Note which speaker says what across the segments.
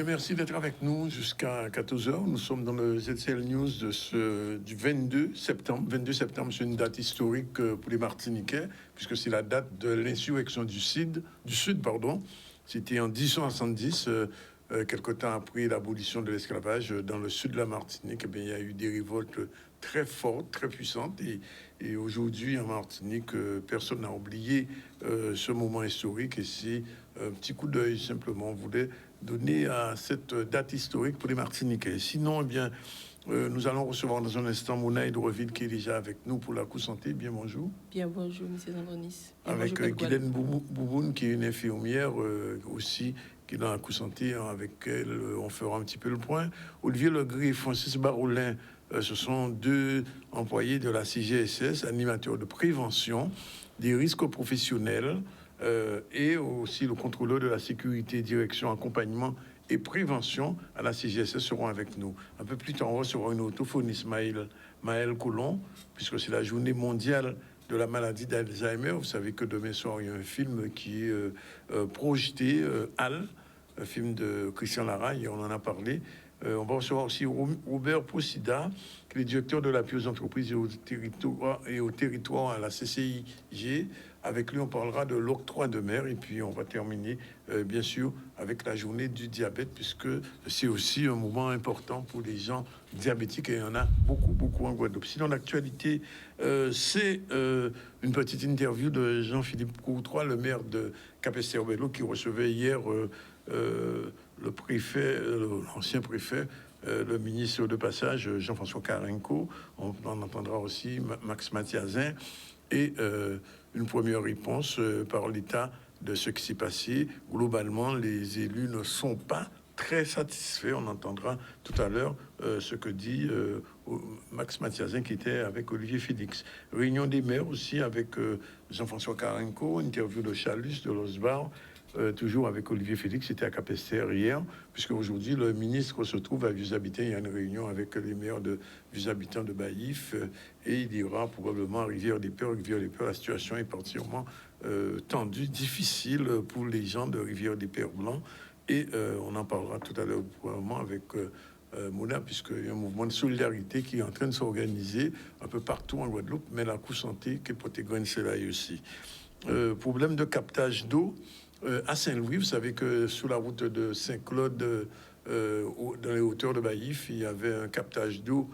Speaker 1: bien, merci d'être avec nous jusqu'à 14 heures. Nous sommes dans le ZCL News du 22 septembre. 22 septembre, c'est une date historique pour les Martiniquais, puisque c'est la date de l'insurrection du Sud. C'était en 1870, quelque temps après l'abolition de l'esclavage dans le sud de la Martinique. Eh bien, il y a eu des révoltes très fortes, très puissantes. Et aujourd'hui, en Martinique, personne n'a oublié ce moment historique. Et c'est un petit coup d'œil, simplement. On voulait donner à cette date historique pour les Martiniquais. Sinon, eh bien, nous allons recevoir dans un instant Mona Hydroville qui est déjà avec nous pour la coup santé. Bien bonjour.
Speaker 2: Bien bonjour, M. Zandonis.
Speaker 1: Avec Guylaine Bouboune qui est une infirmière aussi qui est dans la coup santé. Avec elle, on fera un petit peu le point. Olivier Legris et Francis Baroulin, ce sont deux employés de la CGSS, animateurs de prévention des risques professionnels et aussi le contrôleur de la sécurité, direction, accompagnement et prévention à la CGSS seront avec nous. Un peu plus tard, on recevra une orthophoniste, Maëlle Colomb, puisque c'est la journée mondiale de la maladie d'Alzheimer. Vous savez que demain soir, il y a un film qui est projeté, Al, un film de Christian Laraille, on en a parlé. On va recevoir aussi Robert Poussida, qui est directeur de l'appui aux entreprises et au territoire à la CCIG. Avec lui, on parlera de l'octroi de mer. Et puis, on va terminer, bien sûr, avec la journée du diabète, puisque c'est aussi un moment important pour les gens diabétiques. Et il y en a beaucoup en Guadeloupe. Sinon, l'actualité, c'est une petite interview de Jean-Philippe Courtois, le maire de Capesterre-Belle-Eau, qui recevait hier le préfet, l'ancien préfet, le ministre de passage, Jean-François Carenco. On entendra aussi Max Mathiazin et une première réponse par l'État de ce qui s'est passé. Globalement, les élus ne sont pas très satisfaits. On entendra tout à l'heure ce que dit Max Mathiazin qui était avec Olivier Félix. Réunion des maires aussi avec Jean-François Carenco, interview de Chalus, de Losbar, toujours avec Olivier Félix, c'était à Capesterre hier, puisque aujourd'hui le ministre se trouve à Vieux-Habitants. Il y a une réunion avec les maires de Vieux-Habitants de Baïf et il ira probablement à Rivière-des-Pères. Rivière-des-Pères, la situation est particulièrement tendue, difficile pour les gens de Rivière-des-Pères blancs et on en parlera tout à l'heure probablement avec Mona, puisqu'il y a un mouvement de solidarité qui est en train de s'organiser un peu partout en Guadeloupe, mais la coup santé qui est pour c'est là aussi. Problème de captage d'eau à Saint-Louis. Vous savez que sur la route de Saint-Claude, dans les hauteurs de Baïf, il y avait un captage d'eau.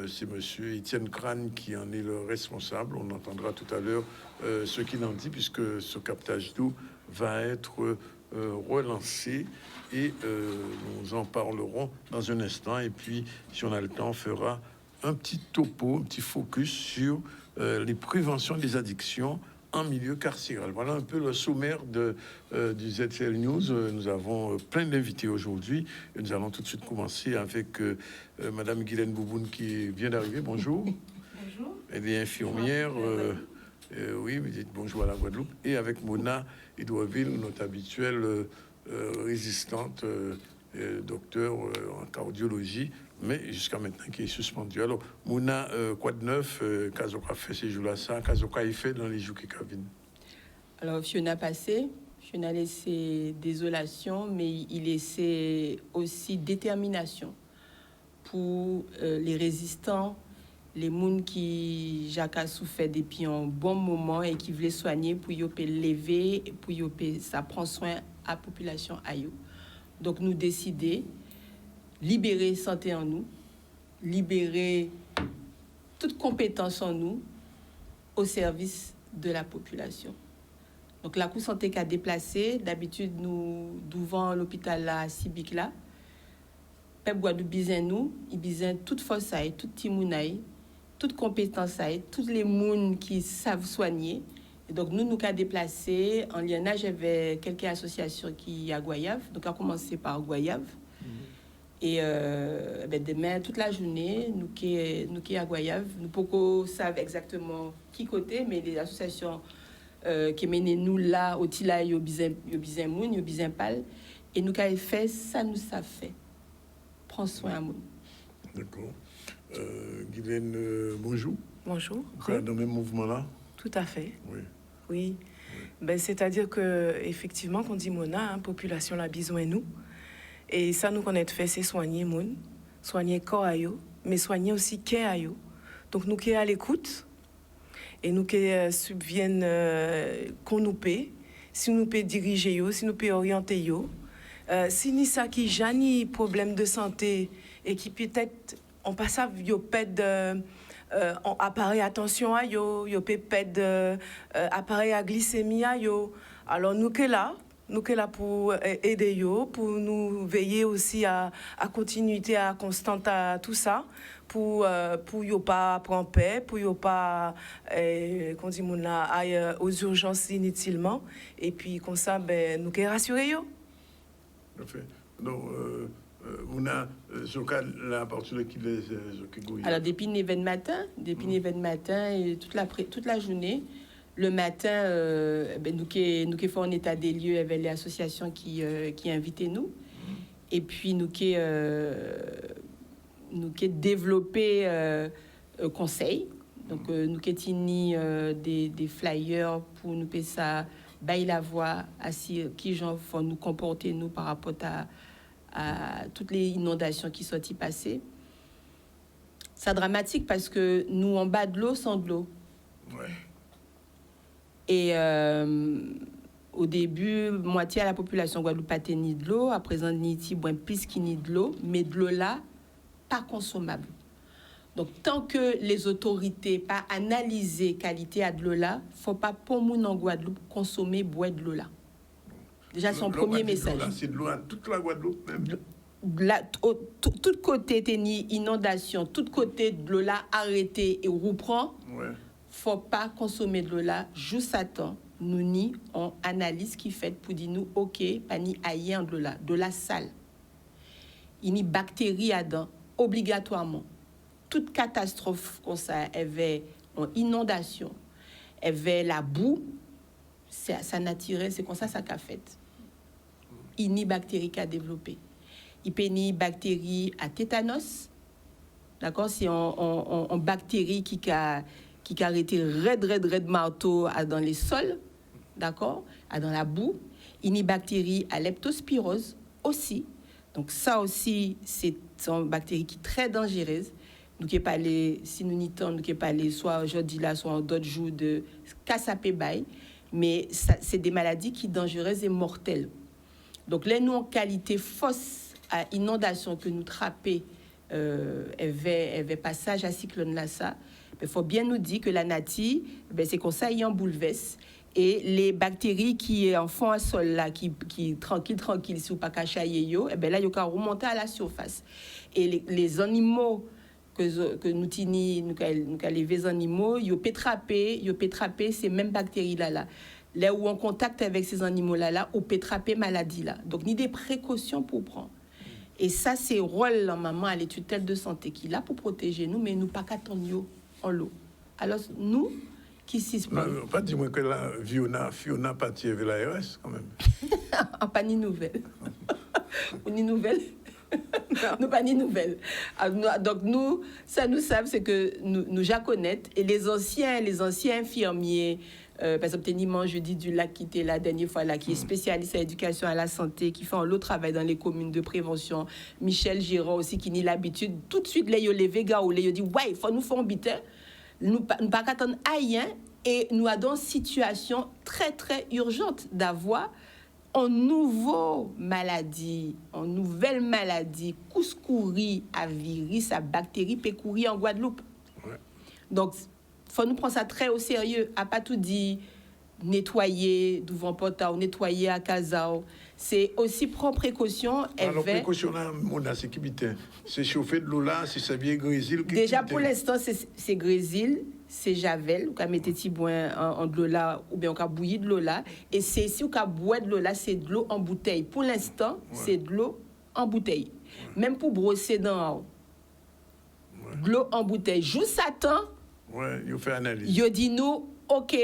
Speaker 1: C'est monsieur Étienne Crane qui en est le responsable. On entendra tout à l'heure ce qu'il en dit, puisque ce captage d'eau va être relancé et nous en parlerons dans un instant. Et puis, si on a le temps, on fera un petit topo, un petit focus sur les préventions des addictions en milieu carcéral. Voilà un peu le sommaire du ZCL News. Nous avons plein d'invités aujourd'hui. Et nous allons tout de suite commencer avec Madame Guylaine Bouboune qui vient d'arriver. Bonjour.
Speaker 2: Bonjour.
Speaker 1: Elle est infirmière. Oui, vous dites bonjour à la Guadeloupe. Et avec Mona Hydroville, notre habituelle résistante, docteur en cardiologie, mais jusqu'à maintenant qui est suspendu. Alors, Mouna, quoi de neuf, Kazoka fait ces jours-là, ça, Kazoka il fait dans les jours qui viennent.
Speaker 2: Alors, Fiona passé, Fiona laissé désolation, mais il laissait aussi détermination pour les résistants, les gens qui Jacques souffert depuis un bon moment et qui voulaient soigner pour y lever, pour y ça prend soin à la population aïe. Donc, nous décider libérer santé en nous, libérer toute compétence en nous au service de la population. Donc la coup santé qui a déplacé, d'habitude nous devant l'hôpital là, Cibic là, Pep Guadeloupe bizin nous, il bizin toute force aille, toute timounaï, toute compétence aille, tous les moun qui savent soigner. Et donc nous qu'a déplacé en lienage avec quelques associations qui à Goyave, donc a commencé par Goyave. Et demain, toute la journée, nous qui à Goyave, nous pouvons savoir exactement qui côté, mais les associations qui mènent nous là, au Tilaï, au Bizin Moun, au Bizin Pal, et nous qui fait ça, nous ça fait. Prends soin à nous.
Speaker 1: D'accord. Guylaine, bonjour.
Speaker 3: Bonjour.
Speaker 1: Dans le même mouvement-là?
Speaker 3: Tout à fait.
Speaker 1: Oui.
Speaker 3: Oui. Ben, c'est-à-dire que effectivement, qu'on dit Mona, population la besoin nous. Et ça, nous connaît fait, c'est soigner moun, soigner corps à yo, mais soigner aussi cœur à yo. Donc, nous qui à l'écoute, et nous qui subviennent qu'on nous paie, si nous peut diriger yo, si nous peut orienter yo, si ni ça qui jani problème de santé et qui peut-être on passe à yo pède appareil attention à yo peut pède appareil à glycémie à yo. Alors nous qui là pour aider yo, pour nous veiller aussi à continuité à constante à tout ça, pour yo pas prendre paix, pour yo pas qu'on dit mon là aille aux urgences inutilement, et puis comme ça ben nous qui rassurer yo.
Speaker 1: Parfait. Donc on a ce cas là à partir de qui les
Speaker 2: alors depuis 9h matin, et toute la journée. Le matin, nous qui faisons un état des lieux avec l'association qui invitait nous. Et puis nous qui développé conseil. Donc nous qui tini des flyers pour nous faire ça, bailler la voix, qui genre faut nous comporter nous par rapport à toutes les inondations qui sont passées. C'est dramatique parce que nous en bas de l'eau, sans de l'eau.
Speaker 1: Ouais.
Speaker 2: Et au début, moitié de la population Guadeloupe ni de l'eau. À présent, ni plus qu'il ni de l'eau, mais de l'eau là, pas consommable. Donc, tant que les autorités pas analysé qualité à de l'eau là, faut pas pour nous en Guadeloupe consommer boire de l'eau là. Déjà, son premier message.
Speaker 1: C'est de l'eau à toute la Guadeloupe même.
Speaker 2: Tout côté ni inondation, tout côté de l'eau là arrêté et reprend.
Speaker 1: Ouais.
Speaker 2: Faut pas consommer de l'eau là juste à temps. Nous ni on analyse qui fait pour dire nous OK, pas ni ailleurs de la sale. Il y a bactéries dedans obligatoirement. Toute catastrophe comme ça, avait une inondation, avait la boue, ça n'attirait, c'est comme ça qu'a fait. Il y a bactéries qui a développé. Il y a une bactérie à tétanos. D'accord, c'est une bactérie qui a arrêté raide marteau dans les sols, d'accord, dans la boue. Il y a une bactérie à leptospirose aussi. Donc ça aussi, c'est une bactérie qui est très dangereuse. Nous qui parler, si nous n'y temps, nous qui parler soit aujourd'hui là, soit d'autres jours de cassapé bail, mais ça, c'est des maladies qui sont dangereuses et mortelles. Donc là, nous en qualité fausse à inondation que nous trappons, avait passage à cyclone là ça. Il faut bien nous dire que la nature, c'est comme ça, il y a un bouleverse. Et les bactéries qui en font un sol là, qui tranquille, si vous pas cachailler yo, là, ils ont remonter à la surface. Et les animaux que nous tini, nous les animaux, ils peuvent attraper ces mêmes bactéries là. Là où en contact avec ces animaux là, on peut attraper maladie là. Donc, ni des précautions pour prendre. Et ça, c'est le rôle la maman à l'étude de santé qui est là pour protéger nous, mais nous pas qu'attendre en l'eau. Alors, nous, qui s'y
Speaker 1: pas dis-moi que la Fiona partie avec l'ARS, quand même.
Speaker 2: Pas ni nouvelle. Ou ni nouvelle. Nous pas ni nouvelle. Donc, nous, ça nous savent, c'est que nous ja connaître. Et les anciens infirmiers, par exemple, Téniman, je dis du lac qui était la dernière fois là, qui est spécialiste à l'éducation à la santé, qui fait un lot de travail dans les communes de prévention. Michel Girard aussi, qui n'a l'habitude. Tout de suite, là, il y a les Végas où il dit, ouais, il faut nous faire un bitin. Nous pas attendre rien. Et nous avons une situation très, très urgente d'avoir une nouvelle maladie, couscouri à virus, à bactéries, peut courir en Guadeloupe. Ouais. Donc, il faut nous prendre ça très au sérieux, à pas tout dire nettoyer devant Pota ou nettoyer à Kazao. C'est aussi prendre précaution.
Speaker 1: Alors, précaution là, c'est chauffer de l'eau là, c'est bien grésil.
Speaker 2: Déjà, pour l'instant, c'est grésil, c'est javel, ou qu'à mettre petit boin en de l'eau là, ou bien on qu'à bouillir de l'eau là. Et c'est si on qu'à boire de l'eau là, c'est de l'eau en bouteille. Pour l'instant, c'est de l'eau en bouteille. Même pour brosser dans de l'eau en bouteille. Juste à temps.
Speaker 1: Ouais, il fait analyse.
Speaker 2: Il dit nous, OK,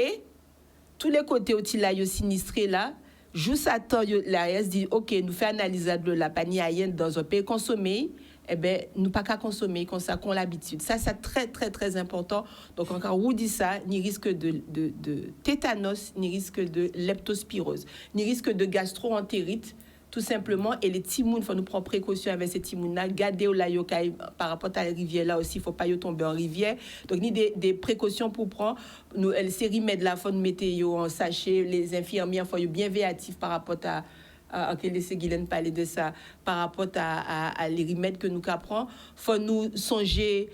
Speaker 2: tous les côtés où il a sinistré là, juste à temps, l'ARS dit OK, nous fait analyse de la panier aïenne dans un pays consommé, eh ben nous pas qu'à consommer comme ça qu'on l'habitude. Ça c'est très très très important. Donc encore on dit ça, ni risque de tétanos, ni risque de leptospirose, ni risque de gastro-entérite tout simplement. Et les timouns, il faut nous prendre précaution avec ces timouns-là. Garder au la yokai par rapport à la rivière là aussi, il ne faut pas y tomber en rivière. Donc, ni des précautions pour prendre. Nous, les séries mettent la faune météo en sachet. Les infirmières, il faut être bien véatifs par rapport à que laisser Guylaine parler de ça, par rapport à les remèdes que nous apprenons. Il faut nous songer,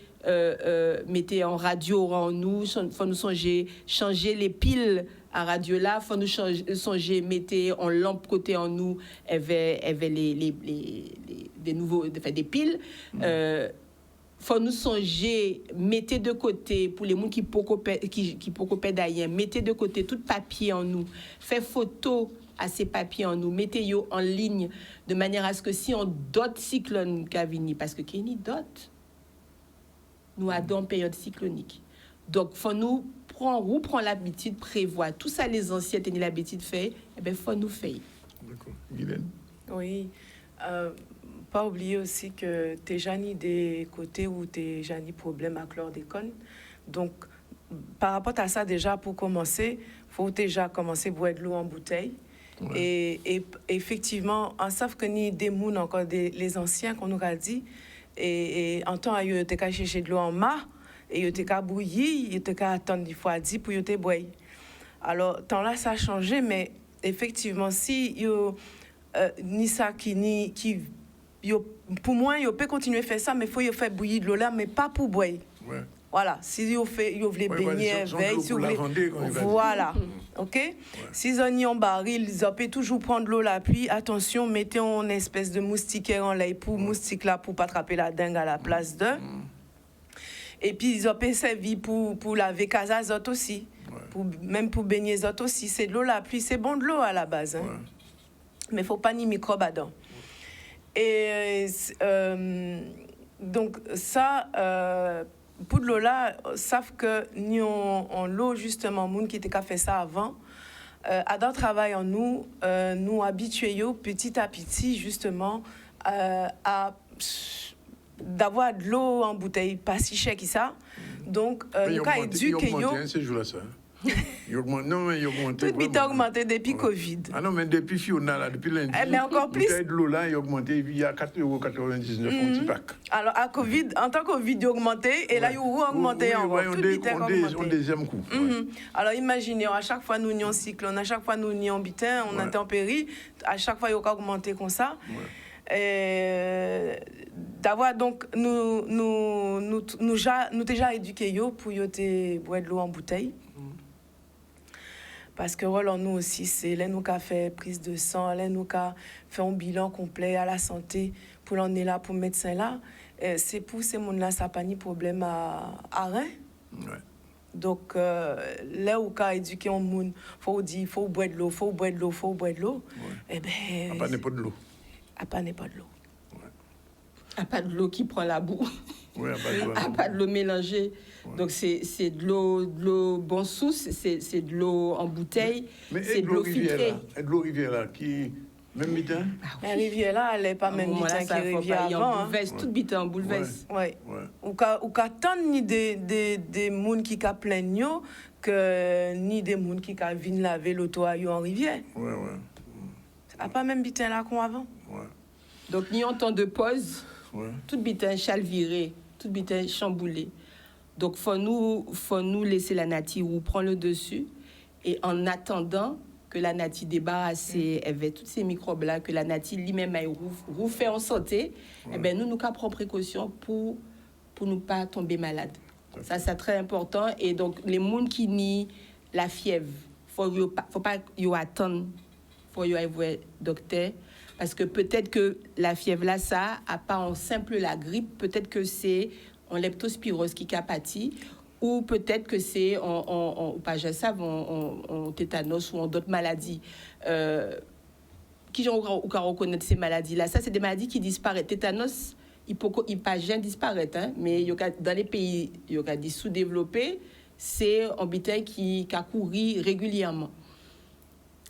Speaker 2: mettez en radio en nous, faut nous songer, changer les piles à radio là, faut nous songer, mettez en lampe côté en nous, avait des nouveaux, enfin, des piles. Faut nous songer, mettez de côté pour les gens qui peuvent d'ailleurs, mettez de côté tout papier en nous, fait photo à ces papiers en nous, mettez-les en ligne de manière à ce que si on d'autres cyclones qui viennent, parce que qu'il y a d'autres, nous avons une période cyclonique. Donc, faut nous prendre l'habitude, prévoir tout ça, les anciens tenaient l'habitude de faire, eh bien, faut nous faire.
Speaker 1: D'accord. Guylaine?
Speaker 3: Oui. Pas oublier aussi que tu n'as ni des côtés où tu n'as ni problème avec chlordécone. Donc, par rapport à ça, déjà, pour commencer, il faut déjà commencer à boire de l'eau en bouteille. Ouais. Et effectivement, on sait que ni des mouns encore les anciens qu'on nous a dit, et en temps, ils étaient qu'à chercher de l'eau en mât, et ils étaient qu'à bouillir, ils étaient qu'à attendre des fois 10 pour ils boire. Alors, temps là, ça a changé, mais effectivement, si ni ça qui pour moi, ils peuvent continuer à faire ça, mais il faut faire bouillir de l'eau là, mais pas pour boire. Ouais. Voilà, si vous voulez baigner, si vous voulez, voilà, ok. Ouais. Si vous avez un baril, vous pouvez toujours prendre l'eau la pluie. Attention, mettez une espèce de moustiquaire en lait pour moustique là pour pas attraper la dengue à la place de. Et puis ils ont servi pour laver casa zot aussi, même pour baigner zot aussi. C'est de l'eau la pluie, c'est bon de l'eau à la base, hein. Mais faut pas ni microbes dedans. Et donc ça. Pour de l'eau là, savent que nous on l'eau justement, moun qui était qu'à fait ça avant, à dans travail en nous, nous habitués petit à petit justement à d'avoir de l'eau en bouteille pas si cher que ça. Donc nous a éduqué yo.
Speaker 1: Ces jours-là ça. Il augmente, non, mais il augmente.
Speaker 3: Tout vite augmenté depuis Covid.
Speaker 1: Ah non, mais depuis Fiona, là, depuis lundi.
Speaker 3: Mais encore plus.
Speaker 1: De l'eau là, il a augmenté, il y a 4,99 € un petit pack.
Speaker 3: Alors, à Covid, en tant que Covid, il a augmenté, et là, il a augmenté encore.
Speaker 1: Tout vite augmenté. On deuxième coup.
Speaker 3: Alors, imaginez, à chaque fois, nous avons un cyclone, à chaque fois, nous avons un bitin, on intempérie, à chaque fois, il a augmenté comme ça. D'avoir donc nous déjà éduqués pour boire de l'eau en bouteille. Parce que voilà, nous aussi, c'est là nous qui fait prise de sang, là nous qui fait un bilan complet à la santé pour l'en est là, pour le médecin là. C'est pour ces gens-là, ça n'a pas de problème à rein. Ouais. Donc, là où on a éduqué un monde, il faut dire, il faut boire de l'eau, il faut boire de l'eau, il faut boire de l'eau. Ouais. Eh bien.
Speaker 1: À pas n'est pas de l'eau.
Speaker 3: À pas n'est pas de l'eau.
Speaker 2: Ouais. À pas de l'eau qui prend la boue.
Speaker 1: Oui,
Speaker 2: à pas de l'eau mélangée. Ouais. Donc, c'est de l'eau bon source, c'est de l'eau en bouteille, c'est de l'eau filtrée.
Speaker 1: Et de l'eau rivière là, qui... Même bitin?
Speaker 3: La rivière là, elle n'est pas même bitin que la rivière avant.
Speaker 2: Toute bitin en bouleverse.
Speaker 3: Ouais. Ou qu'à tant ni des gens qui plaignent que ni des gens qui viennent laver l'auto en rivière.
Speaker 1: Ouais.
Speaker 3: C'est pas même bitin là qu'on avant.
Speaker 1: Ouais.
Speaker 2: Donc, ni en temps de pause, tout bitin chalviré, tout bitin chamboulé. Donc, faut nous laisser la nature ou prendre le dessus. Et en attendant que la nature débarrasse avec tous ces microbes-là, que la nature lui-même aille refait en santé, eh ben nous prenons précaution pour ne pas tomber malade. Ça, c'est très important. Et donc, les gens qui nient la fièvre, faut pas attendre, faut aller voir le docteur. Parce que peut-être que la fièvre là, ça n'a pas en simple la grippe, peut-être que c'est en leptospirose qui capatit, ou peut-être que c'est en tétanos ou en d'autres maladies. Qui on reconnaître ces maladies-là? Ça, c'est des maladies qui disparaissent. Tétanos, il pas jamais disparaître, hein, mais dans les pays sous-développés, c'est un bétail qui a couru régulièrement.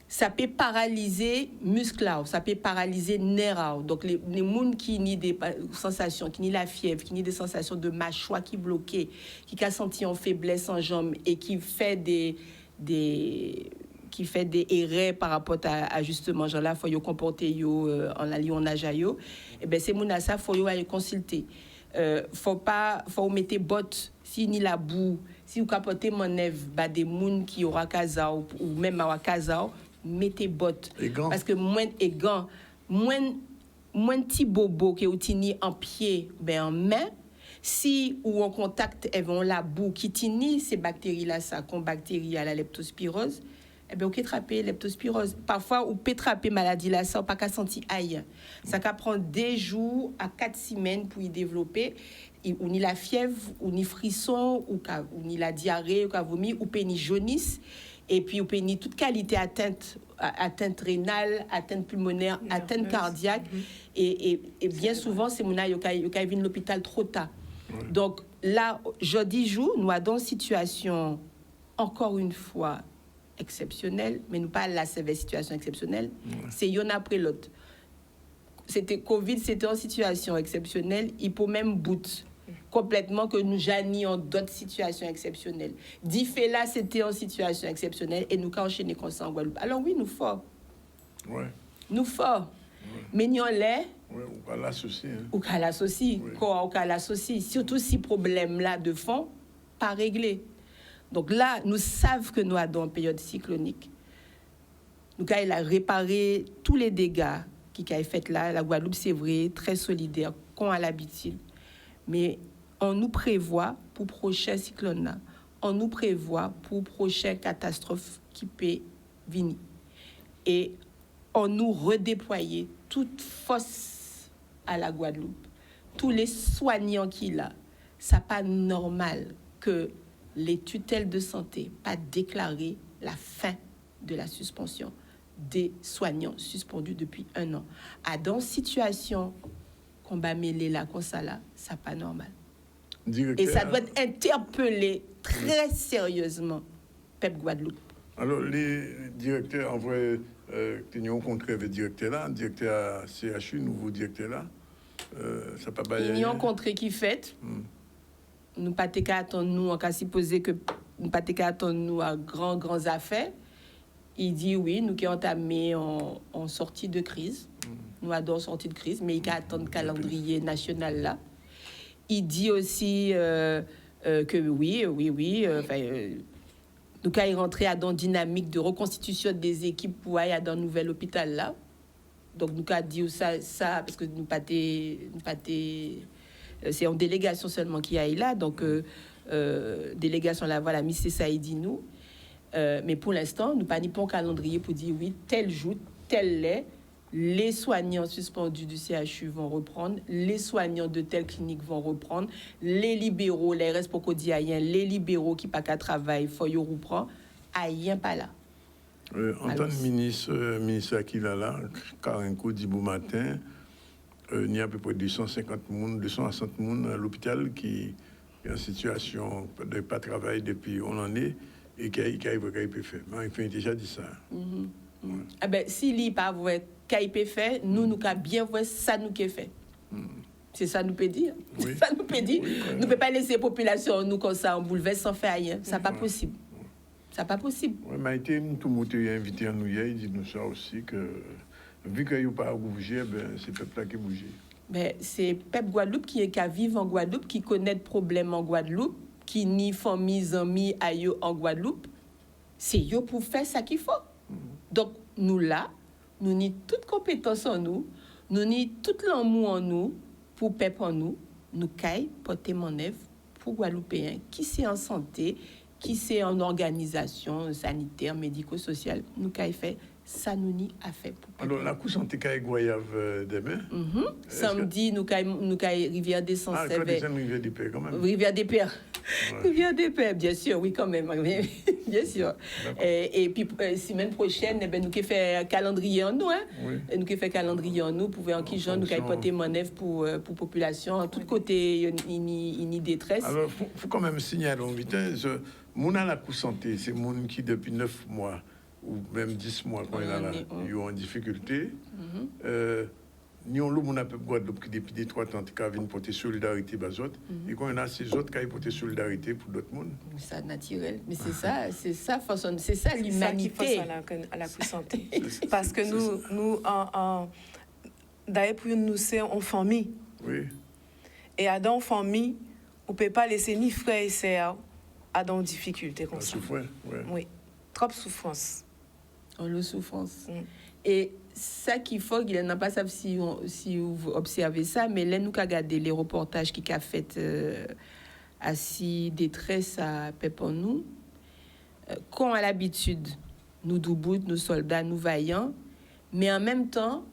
Speaker 2: Ça peut paralyser muscles, ça peut paralyser nerfs. Donc, les gens qui ont des sensations, qui ont la fièvre, qui ont des sensations de mâchoire qui bloquée, qui ont senti en faiblesse en jambes et qui fait qui qui fait des erreurs par rapport à justement genre là faut yo comporter yo en la lionnage yo et ben c'est mon ça faut yo aller consulter faut mettre botte si ni la boue si vous capoter manève ba des moun qui aura casa ou même à casa mettez botte parce que moins et gants moins petit bobo que ou tini en pied ben en main si ou en contact avec la boue qui tini ces bactéries là ça comme bactéries à la leptospirose eh ben, on peut attraper leptospirose. Parfois, on peut attraper maladie là, ça, on pas qu'à sentir aïe. Ça peut prendre des jours à 4 semaines pour y développer. Ou ni la fièvre, ou ni frisson, ou ni la diarrhée, ou vomi, ou peut ni jaunisse. Et puis, on peut ni toute qualité atteinte rénale, atteinte pulmonaire, atteinte cardiaque. Et bien souvent, c'est mon aïe, il y a l'hôpital trop tard. Donc, là, jeudi jour, nous avons une situation, encore une fois, exceptionnelle, mais nous pas la sévère situation exceptionnelle, c'est yon après l'autre. C'était Covid, c'était en situation exceptionnelle, il peut même bout complètement que nous jani en d'autres situations exceptionnelles. Diffé là, c'était en situation exceptionnelle et nous quand enchaîner comme ça en Guadeloupe. Alors oui, nous fort.
Speaker 1: Ouais.
Speaker 2: Nous fort. Mais nous en l'air.
Speaker 1: Ouais, ou qu'à l'associer.
Speaker 2: Ou qu'à l'associer. Quoi, ou qu'à l'associer. Surtout si problème là de fond pas réglé. Donc là, nous savons que nous avons une période cyclonique. Nous avons réparé tous les dégâts qui ont été faits là. La Guadeloupe, c'est vrai, très solidaire, qu'on a l'habitude. Mais on nous prévoit pour prochain cyclone là. On nous prévoit pour prochaine catastrophe qui peut venir. Et on nous redéployer toute force à la Guadeloupe. Tous les soignants qu'il a. Ça pas normal que les tutelles de santé pas déclaré la fin de la suspension des soignants suspendus depuis 1 an. À dans situation qu'on va mêler là comme ça là, ça pas normal.
Speaker 1: Directeur,
Speaker 2: et ça doit être interpellé très sérieusement Pep Guadeloupe.
Speaker 1: Alors les directeurs en vrai nous avons rencontré avec le directeur là, directeur CHU, nouveau directeur là, ça pas bailler.
Speaker 2: Ils ont rencontré qui fait. Nous pas qu'à attendre nous en cas supposé que nous pas qu'à attendre nous à grands affaires. Il dit oui, nous qui entamé en sortie de crise. Nous adorons sortie de crise, mais il a attendre le calendrier national là. Il dit aussi que oui, nous quand il rentrer à dans dynamique de reconstitution des équipes pour aller dans un nouvel hôpital là. Donc nous quand dit ça parce que nous pas c'est en délégation seulement qui aille là, donc délégation là voilà, Miss Saïdi nous. Mais pour l'instant, nous pas ni pas un calendrier pour dire oui, tel jour, tel est, les soignants suspendus du CHU vont reprendre, les soignants de telle clinique vont reprendre, les libéraux, les responsables les libéraux qui pas qu'à travail, faut y reprendre, rien pas là.
Speaker 1: En tant que ministre Akila là, Karenko dit bon matin, il y a à peu près 260 personnes à l'hôpital qui est en situation de pas travailler depuis on en est et qui peut faire. Il fait déjà dit ça.
Speaker 2: Ah ben s'il n'y a pas voir qu'il peut faire, nous qu'a bien voir ça nous qui fait. C'est ça nous peut dire.
Speaker 1: Oui.
Speaker 2: Ça nous peut dire. Nous peut pas laisser la population nous comme ça en bouleverse sans faire rien. Ça pas possible. Ça pas possible.
Speaker 1: Oui, mais tout le monde est invité à nous hier, il dit nous ça aussi que vu qu'il n'y a pas bougé, ben c'est peuple là qui bouge.
Speaker 2: Ben c'est peuple Guadeloupe qui vivre en Guadeloupe, qui connaît le problème en Guadeloupe, qui ni famille amis à yo en Guadeloupe. C'est yo pour faire ça qu'il faut. Donc nous là, nous ni toute compétence en nous, nous ni tout l'amour en nous pour peuple en nous caille porter mon œuvre pour Guadeloupéens qui c'est en santé, qui c'est en organisation sanitaire, médico-sociale, nous caille fait ça nous ni a fait pour
Speaker 1: alors la couche santé caille Goyave demain.
Speaker 2: Samedi nous caille Rivière des Sans
Speaker 1: Rivière des Pères quand même.
Speaker 2: Rivière des Pères. Rivière des Pères, bien sûr, oui quand même, bien sûr. Et puis semaine prochaine, nous qui fait calendrier en nous, Et nous qui fait calendrier en nous, pour voir en qui genre nous qui porter manœuvre pour population, en tout côté une détresse.
Speaker 1: Alors faut quand même signaler en vitesse, mon à la couche santé, c'est mon qui depuis 9 mois ou même 10 mois quand il est là, ils ont en difficulté. ni on l'homme on a peuple Guadeloupe qui depuis des 3 ans qui a venu porter solidarité bazot et qu'on a ces autres qui a porté solidarité pour d'autres monde.
Speaker 2: Ça naturel, mais c'est ça façon, c'est ça l'humanité.
Speaker 3: C'est ça qui force à la santé. Parce que nous d'ailleurs pour nous c'est en famille.
Speaker 1: Oui.
Speaker 3: Et à dans famille, on peut pas laisser ni frères et sœurs à dans difficulté comme ça.
Speaker 1: Souffrance, ouais.
Speaker 3: Oui, trop souffrance.
Speaker 2: On le souffrance. Et ça qu'il faut, il n'a pas ça si vous observez ça, mais là nous qu'à regarder les reportages qui a fait à si détresse à Pépon nous, qu'on a l'habitude, nous doubout, nos soldats, nous vaillants, mais en même temps,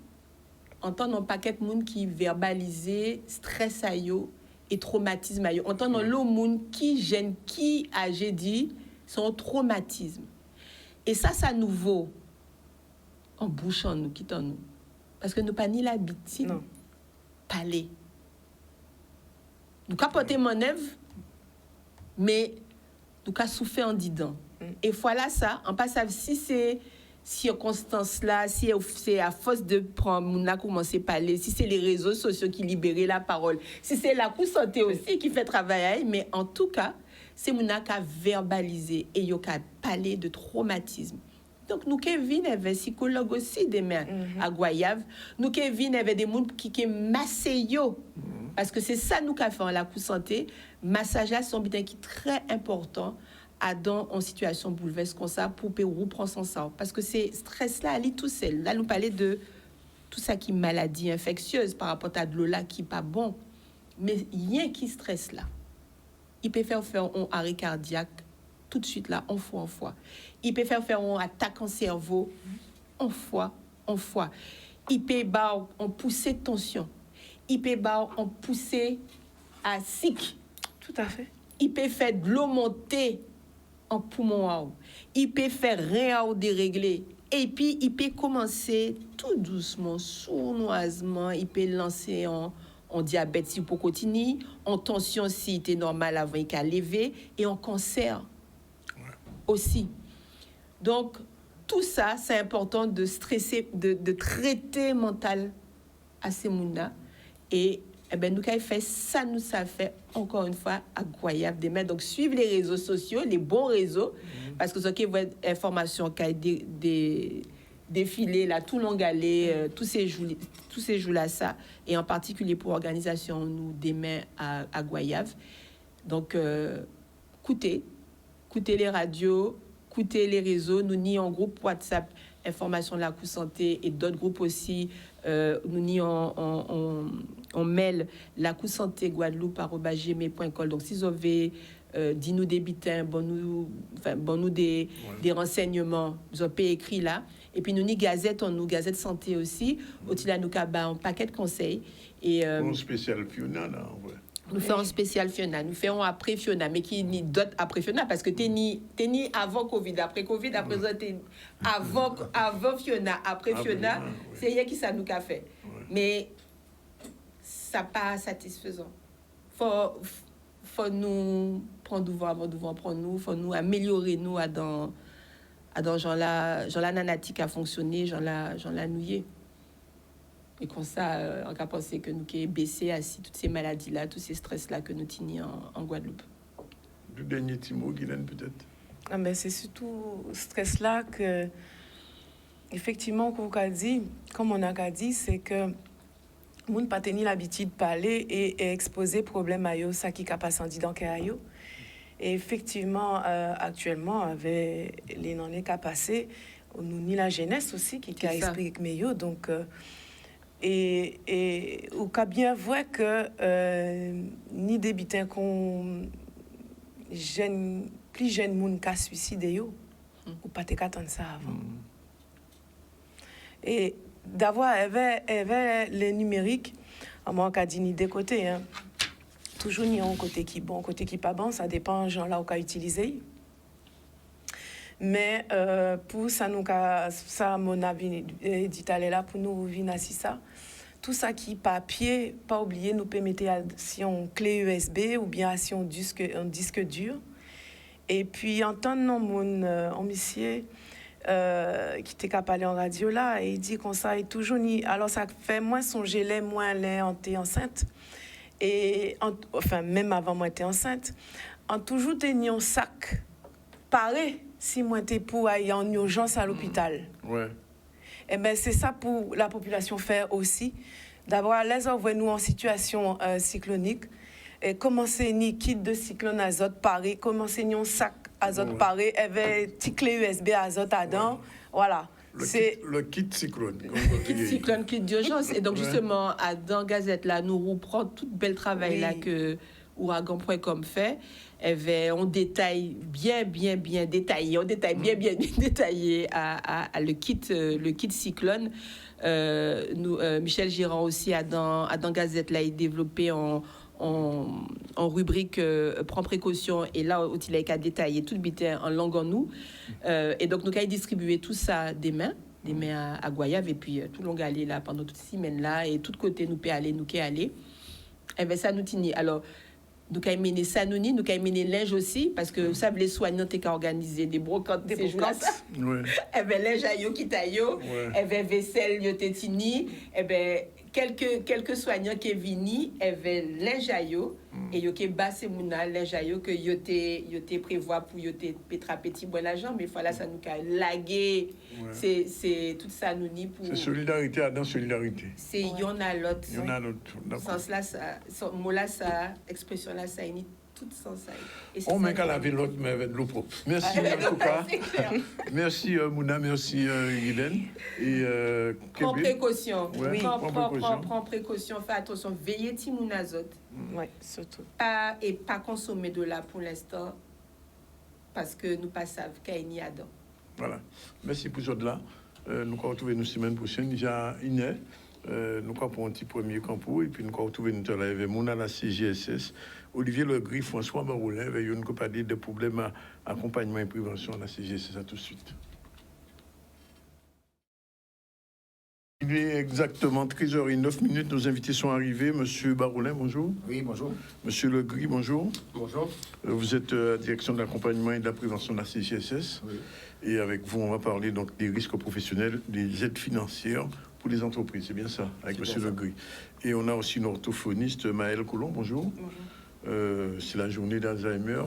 Speaker 2: entendre un paquet de monde qui verbalisait stress à yo et traumatisme à yo. Entendre l'autre monde qui gêne, qui a j'ai dit son traumatisme. Et ça nouveau. En bouchant nous, quittant nous. Parce que nous pas ni l'habitude de parler. Nous capoter mon œuvre, mais nous avons souffert en disant. Et voilà ça, on passe à si c'est circonstances-là, si c'est à force de prendre, on a commencé à parler, si c'est les réseaux sociaux qui libèrent la parole, si c'est la santé aussi qui fait travailler, mais en tout cas, c'est mon a verbaliser et yo ka parler de traumatisme. Donc, nous, Kevin, avait psychologue aussi demain à Goyave. Nous, Kevin, avait des gens qui massent. Parce que c'est ça, nous, qui fait en la coup santé. Massage, là, c'est un bien qui est très important en situation bouleversée comme ça pour reprendre son sang. Parce que c'est stress là, elle tout seul. Là, nous parlait de tout ça qui est maladie infectieuse par rapport à de l'eau là qui n'est pas bon. Mais rien qui stresse là. Il peut faire un arrêt cardiaque tout de suite là, en fois. Il peut faire une attaque en cerveau, en fois. Il peut en pousser tension. Il peut en pousser à sick.
Speaker 3: Tout à fait.
Speaker 2: Il peut faire de l'eau monter en poumon. Il peut faire rien dérégler. Et puis, il peut commencer tout doucement, sournoisement. Il peut lancer en diabète si pour continuer, en tension si c'était normal avant il a levé, et en cancer aussi. Donc, tout ça, c'est important de stresser, de traiter mental à ces gens-là. Et nous, quand fait ça, nous, ça fait encore une fois incroyable demain. Donc, suivre les réseaux sociaux, les bons réseaux, parce que ce qui est information qui a défilé là, tout long galé, tous ces jours-là, ça, et en particulier pour l'organisation, nous, demain à Goyave. Donc, écoutez les radios, écoutez les réseaux, nous ni en groupe WhatsApp, information de la coup santé et d'autres groupes aussi, nous ni en mail la coup santé guadeloupe@gmail.com. Donc si vous avez dit nous des bitins, bon nous des renseignements, vous avez écrit là. Et puis nous ni gazette santé aussi, au-dessus là nous avons un paquet de conseils et
Speaker 1: un spécial Fiona là en vrai.
Speaker 2: Nous faisons un spécial Fiona, nous faisons après Fiona, mais qui ni d'autres après Fiona, parce que t'es ni avant Covid, après Covid, après ça, t'es avant Fiona, après Fiona, c'est rien qui ça nous a fait. Mais ça pas satisfaisant. Faut nous prendre devant prendre nous, faut nous améliorer nous dans Jean la nanatique a fonctionné, Jean la nouillé. Et comme ça, on a pensé que nous avons baissé assis toutes ces maladies-là, tous ces stress-là que nous tenions en Guadeloupe.
Speaker 1: Le dernier petit mot, Guylaine, peut-être?
Speaker 3: C'est surtout ce stress-là que, effectivement, comme on a dit, c'est que nous pas tenu l'habitude de parler et exposer problème à eux, ça qui a passé en disant qu'il y a eux. Et effectivement, actuellement, avec les non-nés qui a passé, nous ni la jeunesse aussi qui a expliqué mieux, donc. Et ou qu'a bien voir que ni des bitins qu'on plus jeune monde qu'a suicidé yo ou pas te attendre ça avant. Et d'avoir avec les numériques, à moi qu'a dit ni des côtés hein. Toujours ni un côté qui bon, côté qui pas bon, ça dépend gens là où qu'a utilisé. Mais pour ça nous ça mon avis dit aller là pour nous venir assis ça tout ça qui papier pas oublier nous permettre si on clé USB ou bien si on disque dur et puis entendre mon monsieur qui était qu'à parler en radio là, et il dit qu'on ça est toujours ni. Alors ça fait moins songer les moins les en t'es enceinte. Et enfin, même avant moi t'es enceinte, en toujours teniant un sac paré si moi t'es pour aller en urgence à l'hôpital.
Speaker 1: Ouais.
Speaker 3: Et ben c'est ça pour la population faire aussi. D'abord, les envoyer nous en situation cyclonique. Et commencer ni kit de cyclone azote paré, commencer ni un sac azote paré, avec petite clé USB azote dedans. Voilà.
Speaker 1: Le kit cyclone.
Speaker 2: Kit cyclone, kit d'urgence. Et donc, justement, dans Gazette, là, nous reprend tout bel travail là que ouragan.com fait. On détaille bien détaillé. On détaille bien détaillé le kit cyclone. Michel Girard aussi dans Gazette, là, il développé en rubrique prend précaution, et là il a détaillé tout le bitin en langue en nous, et donc nous avons distribué tout ça demain à Goyave, et puis tout long aller là pendant toute semaine là, et tout côté nous peut aller et bien ça nous tient. Alors nous avons mené ça, nous avons mené linge aussi, parce que vous savez les soignants t'es qu'à organiser des brocantes ces jours-là. Et bien linge à yo qui taillot, et bien vaisselle yo tétini, et bien quelques soignants qui viennent, avaient l'injayo, et yo qui basse mouna l'injayo que yo te prévoit pour yo te pétra petit bon l'argent, mais voilà ça nous a lagué. C'est tout ça nous ni pour.
Speaker 1: C'est solidarité dans solidarité.
Speaker 2: C'est y'en a l'autre.
Speaker 1: Y'en a l'autre.
Speaker 2: Sens là ça, mot là ça, expression là ça ni tout sens ça.
Speaker 1: On met qu'à laver l'autre mais avec de l'eau propre. Merci en tout cas. Merci Mouna, merci Guylaine. Et
Speaker 2: prends précaution.
Speaker 1: Prends
Speaker 2: précaution, fais attention, veillez Timoun azote.
Speaker 3: Oui, surtout.
Speaker 2: Pas consommer de là pour l'instant, parce que nous pas savons qu'il y a dedans.
Speaker 1: Voilà. Merci pour ce là. Nous allons retrouver nous semaine prochaine. Déjà, Iné. Nous allons pour un petit premier campo, et puis nous allons retrouver nous avec Mouna la CGSS, Olivier Legris, François Maroulin, avec une compagnie de problèmes à accompagnement et prévention à la CGSS. À tout de suite. Il est exactement 13h09. Nos invités sont arrivés. Monsieur Baroulin, bonjour.
Speaker 4: Oui, bonjour.
Speaker 1: Monsieur Legris, bonjour.
Speaker 4: Bonjour.
Speaker 1: Vous êtes à la direction de l'accompagnement et de la prévention de la CGSS.
Speaker 4: Oui.
Speaker 1: Et avec vous, on va parler donc des risques professionnels, des aides financières pour les entreprises. C'est bien ça, avec monsieur Legris. Et on a aussi une orthophoniste, Maëlle Coulon, bonjour. Bonjour. C'est la journée d'Alzheimer.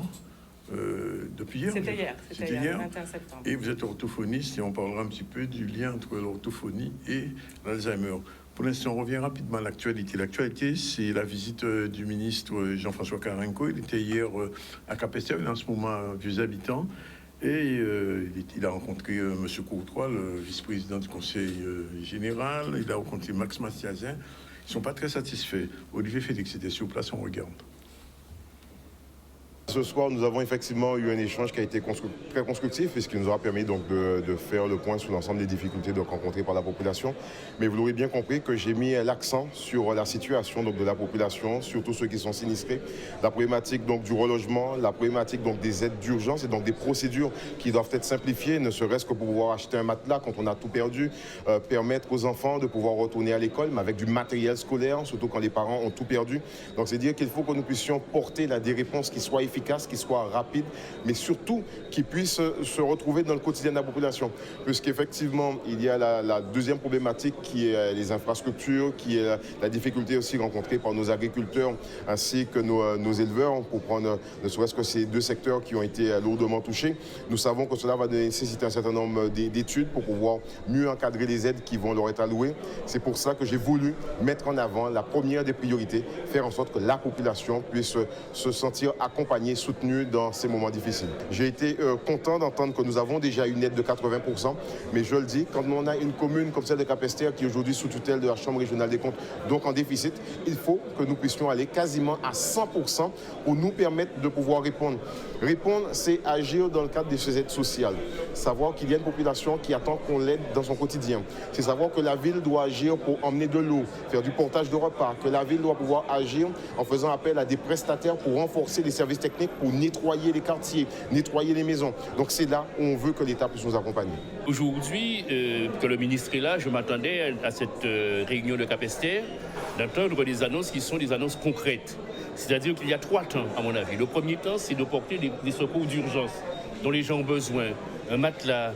Speaker 1: Depuis hier.
Speaker 3: C'était hier, 21 septembre.
Speaker 1: Et vous êtes orthophoniste, et on parlera un petit peu du lien entre l'orthophonie et l'Alzheimer. Pour l'instant, on revient rapidement à l'actualité. L'actualité, c'est la visite du ministre Jean-François Carenco. Il était hier à Capesterre, il est en ce moment vieux habitants. Et il a rencontré M. Courtois, le vice-président du Conseil général. Il a rencontré Max Mastiazin. Ils ne sont pas très satisfaits. Olivier Félix était sur place, on regarde.
Speaker 5: Ce soir, nous avons effectivement eu un échange qui a été très constructif et ce qui nous aura permis donc de faire le point sur l'ensemble des difficultés donc rencontrées par la population. Mais vous l'aurez bien compris que j'ai mis l'accent sur la situation donc de la population, surtout ceux qui sont sinistrés, la problématique donc du relogement, la problématique donc des aides d'urgence et donc des procédures qui doivent être simplifiées, ne serait-ce que pour pouvoir acheter un matelas quand on a tout perdu, permettre aux enfants de pouvoir retourner à l'école, mais avec du matériel scolaire, surtout quand les parents ont tout perdu. Donc c'est dire qu'il faut que nous puissions porter là des réponses qui soient efficaces, qui soit rapide, mais surtout qui puisse se retrouver dans le quotidien de la population. Puisqu'effectivement, il y a la deuxième problématique qui est les infrastructures, qui est la difficulté aussi rencontrée par nos agriculteurs ainsi que nos éleveurs, pour prendre ne serait-ce que ces deux secteurs qui ont été lourdement touchés. Nous savons que cela va nécessiter un certain nombre d'études pour pouvoir mieux encadrer les aides qui vont leur être allouées. C'est pour ça que j'ai voulu mettre en avant la première des priorités, faire en sorte que la population puisse se sentir accompagnée, soutenue dans ces moments difficiles. J'ai été content d'entendre que nous avons déjà une aide de 80%, mais je le dis, quand on a une commune comme celle de Capesterre qui est aujourd'hui sous tutelle de la Chambre régionale des comptes, donc en déficit, il faut que nous puissions aller quasiment à 100% pour nous permettre de pouvoir répondre. Répondre, c'est agir dans le cadre de ces aides sociales. Savoir qu'il y a une population qui attend qu'on l'aide dans son quotidien. C'est savoir que la ville doit agir pour emmener de l'eau, faire du portage de repas, que la ville doit pouvoir agir en faisant appel à des prestataires pour renforcer les services techniques, pour nettoyer les quartiers, nettoyer les maisons. Donc c'est là où on veut que l'État puisse nous accompagner.
Speaker 6: Aujourd'hui, que le ministre est là, je m'attendais à cette réunion de Capesterre d'entendre des annonces qui sont des annonces concrètes. C'est-à-dire qu'il y a 3 temps, à mon avis. Le premier temps, c'est de porter des secours d'urgence dont les gens ont besoin. Un matelas,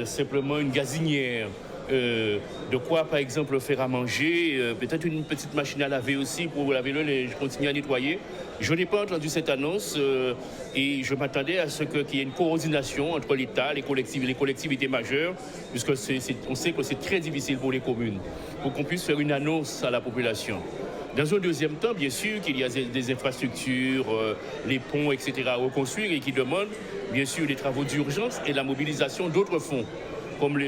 Speaker 6: simplement une gazinière, de quoi, par exemple, faire à manger, peut-être une petite machine à laver aussi pour laver le linge, continuer à nettoyer. Je n'ai pas entendu cette annonce et je m'attendais à ce qu'il y ait une coordination entre l'État, les collectivités majeures, puisque on sait que c'est très difficile pour les communes, pour qu'on puisse faire une annonce à la population. Dans un deuxième temps, bien sûr, qu'il y a des infrastructures, les ponts, etc. à reconstruire et qui demandent, bien sûr, des travaux d'urgence et la mobilisation d'autres fonds, comme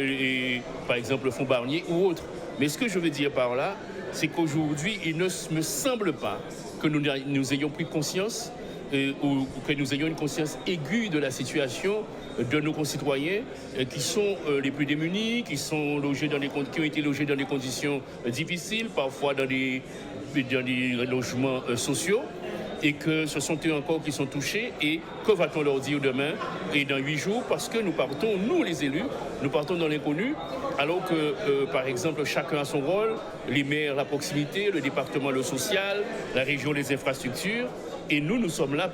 Speaker 6: par exemple le fonds Barnier ou autres. Mais ce que je veux dire par là, c'est qu'aujourd'hui, il ne me semble pas que nous ayons pris conscience ou que nous ayons une conscience aiguë de la situation de nos concitoyens qui sont les plus démunis, qui ont été logés dans des conditions difficiles, parfois dans des logements sociaux, et que ce sont eux encore qui sont touchés. Et que va-t-on leur dire demain et dans 8 jours? Parce que nous partons, nous les élus, nous partons dans l'inconnu, alors que, par exemple, chacun a son rôle, les maires, la proximité, le département, le social, la région, les infrastructures. Et nous sommes là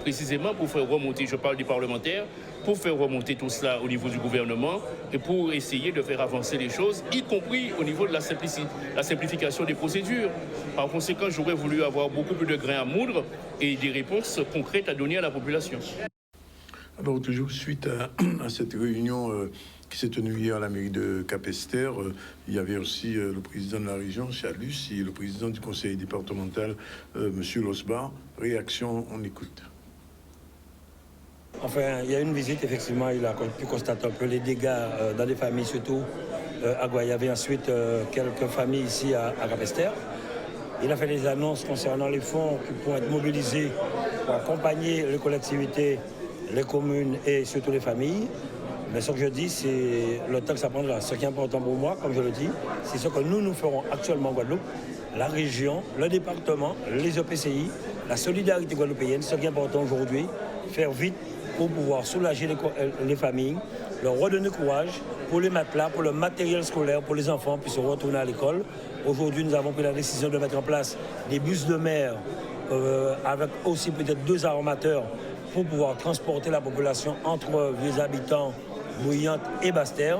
Speaker 6: précisément pour faire remonter, je parle des parlementaires, pour faire remonter tout cela au niveau du gouvernement et pour essayer de faire avancer les choses, y compris au niveau de la simplification des procédures. Par conséquent, j'aurais voulu avoir beaucoup plus de grains à moudre et des réponses concrètes à donner à la population.
Speaker 1: Alors, toujours suite à cette réunion qui s'est tenue hier à la mairie de Capesterre, il y avait aussi le président de la région, Chalus, et le président du conseil départemental, M. Losbar. Réaction, on écoute.
Speaker 4: Enfin, il y a une visite, effectivement, il a pu constater un peu les dégâts dans les familles, surtout à Guayave, et ensuite quelques familles ici à Capesterre. Il a fait des annonces concernant les fonds qui pourront être mobilisés pour accompagner les collectivités, les communes et surtout les familles. Mais ce que je dis, c'est le temps que ça prendra. Ce qui est important pour moi, comme je le dis, c'est ce que nous ferons actuellement en Guadeloupe, la région, le département, les EPCI, la solidarité guadeloupéenne. Ce qui est important aujourd'hui, faire vite pour pouvoir soulager les familles, leur redonner courage pour les matelas, pour le matériel scolaire, pour les enfants puissent retourner à l'école. Aujourd'hui, nous avons pris la décision de mettre en place des bus de mer avec aussi peut-être 2 armateurs pour pouvoir transporter la population entre les habitants Bouillante et Basse-Terre,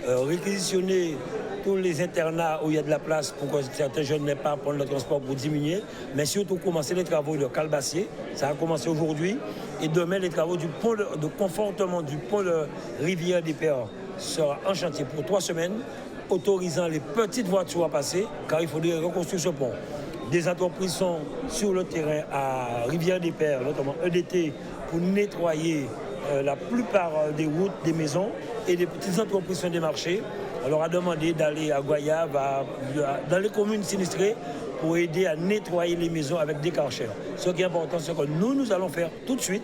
Speaker 4: réquisitionner tous les internats où il y a de la place pour que certains jeunes n'aient pas à prendre le transport pour diminuer, mais surtout commencer les travaux de Calbassier, ça a commencé aujourd'hui, et demain les travaux du pont de confortement du pont de Rivière des Pères sera en chantier pour 3 semaines, autorisant les petites voitures à passer, car il faudrait reconstruire ce pont. Des entreprises sont sur le terrain à Rivière des Pères, notamment EDT, pour nettoyer la plupart des routes, des maisons, et des petites entreprises sont démarchées. On leur a demandé d'aller à Guayave, dans les communes sinistrées, pour aider à nettoyer les maisons avec des karchers. Ce qui est important, c'est que nous allons faire tout de suite,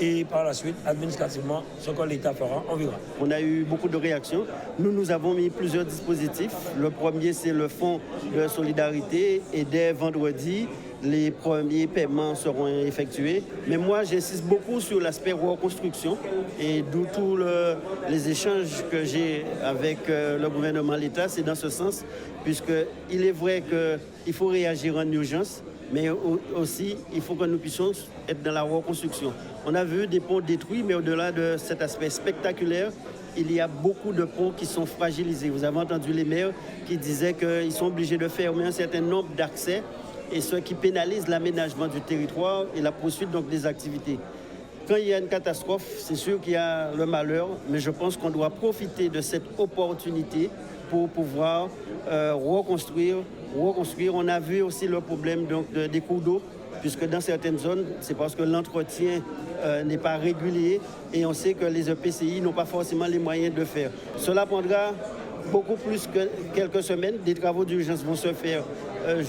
Speaker 4: et par la suite, administrativement, ce que l'État fera, on verra.
Speaker 7: On a eu beaucoup de réactions. Nous avons mis plusieurs dispositifs. Le premier, c'est le fonds de solidarité, et dès vendredi, les premiers paiements seront effectués. Mais moi, j'insiste beaucoup sur l'aspect reconstruction, et d'où tous les échanges que j'ai avec le gouvernement, l'État, c'est dans ce sens, puisqu'il est vrai qu'il faut réagir en urgence, mais aussi, il faut que nous puissions être dans la reconstruction. On a vu des ponts détruits, mais au-delà de cet aspect spectaculaire, il y a beaucoup de ponts qui sont fragilisés. Vous avez entendu les maires qui disaient qu'ils sont obligés de fermer un certain nombre d'accès, et ce qui pénalise l'aménagement du territoire et la poursuite donc des activités. Quand il y a une catastrophe, c'est sûr qu'il y a le malheur, mais je pense qu'on doit profiter de cette opportunité pour pouvoir reconstruire. On a vu aussi le problème donc, des cours d'eau, puisque dans certaines zones, c'est parce que l'entretien n'est pas régulier, et on sait que les EPCI n'ont pas forcément les moyens de le faire. Cela prendra beaucoup plus que quelques semaines. Des travaux d'urgence vont se faire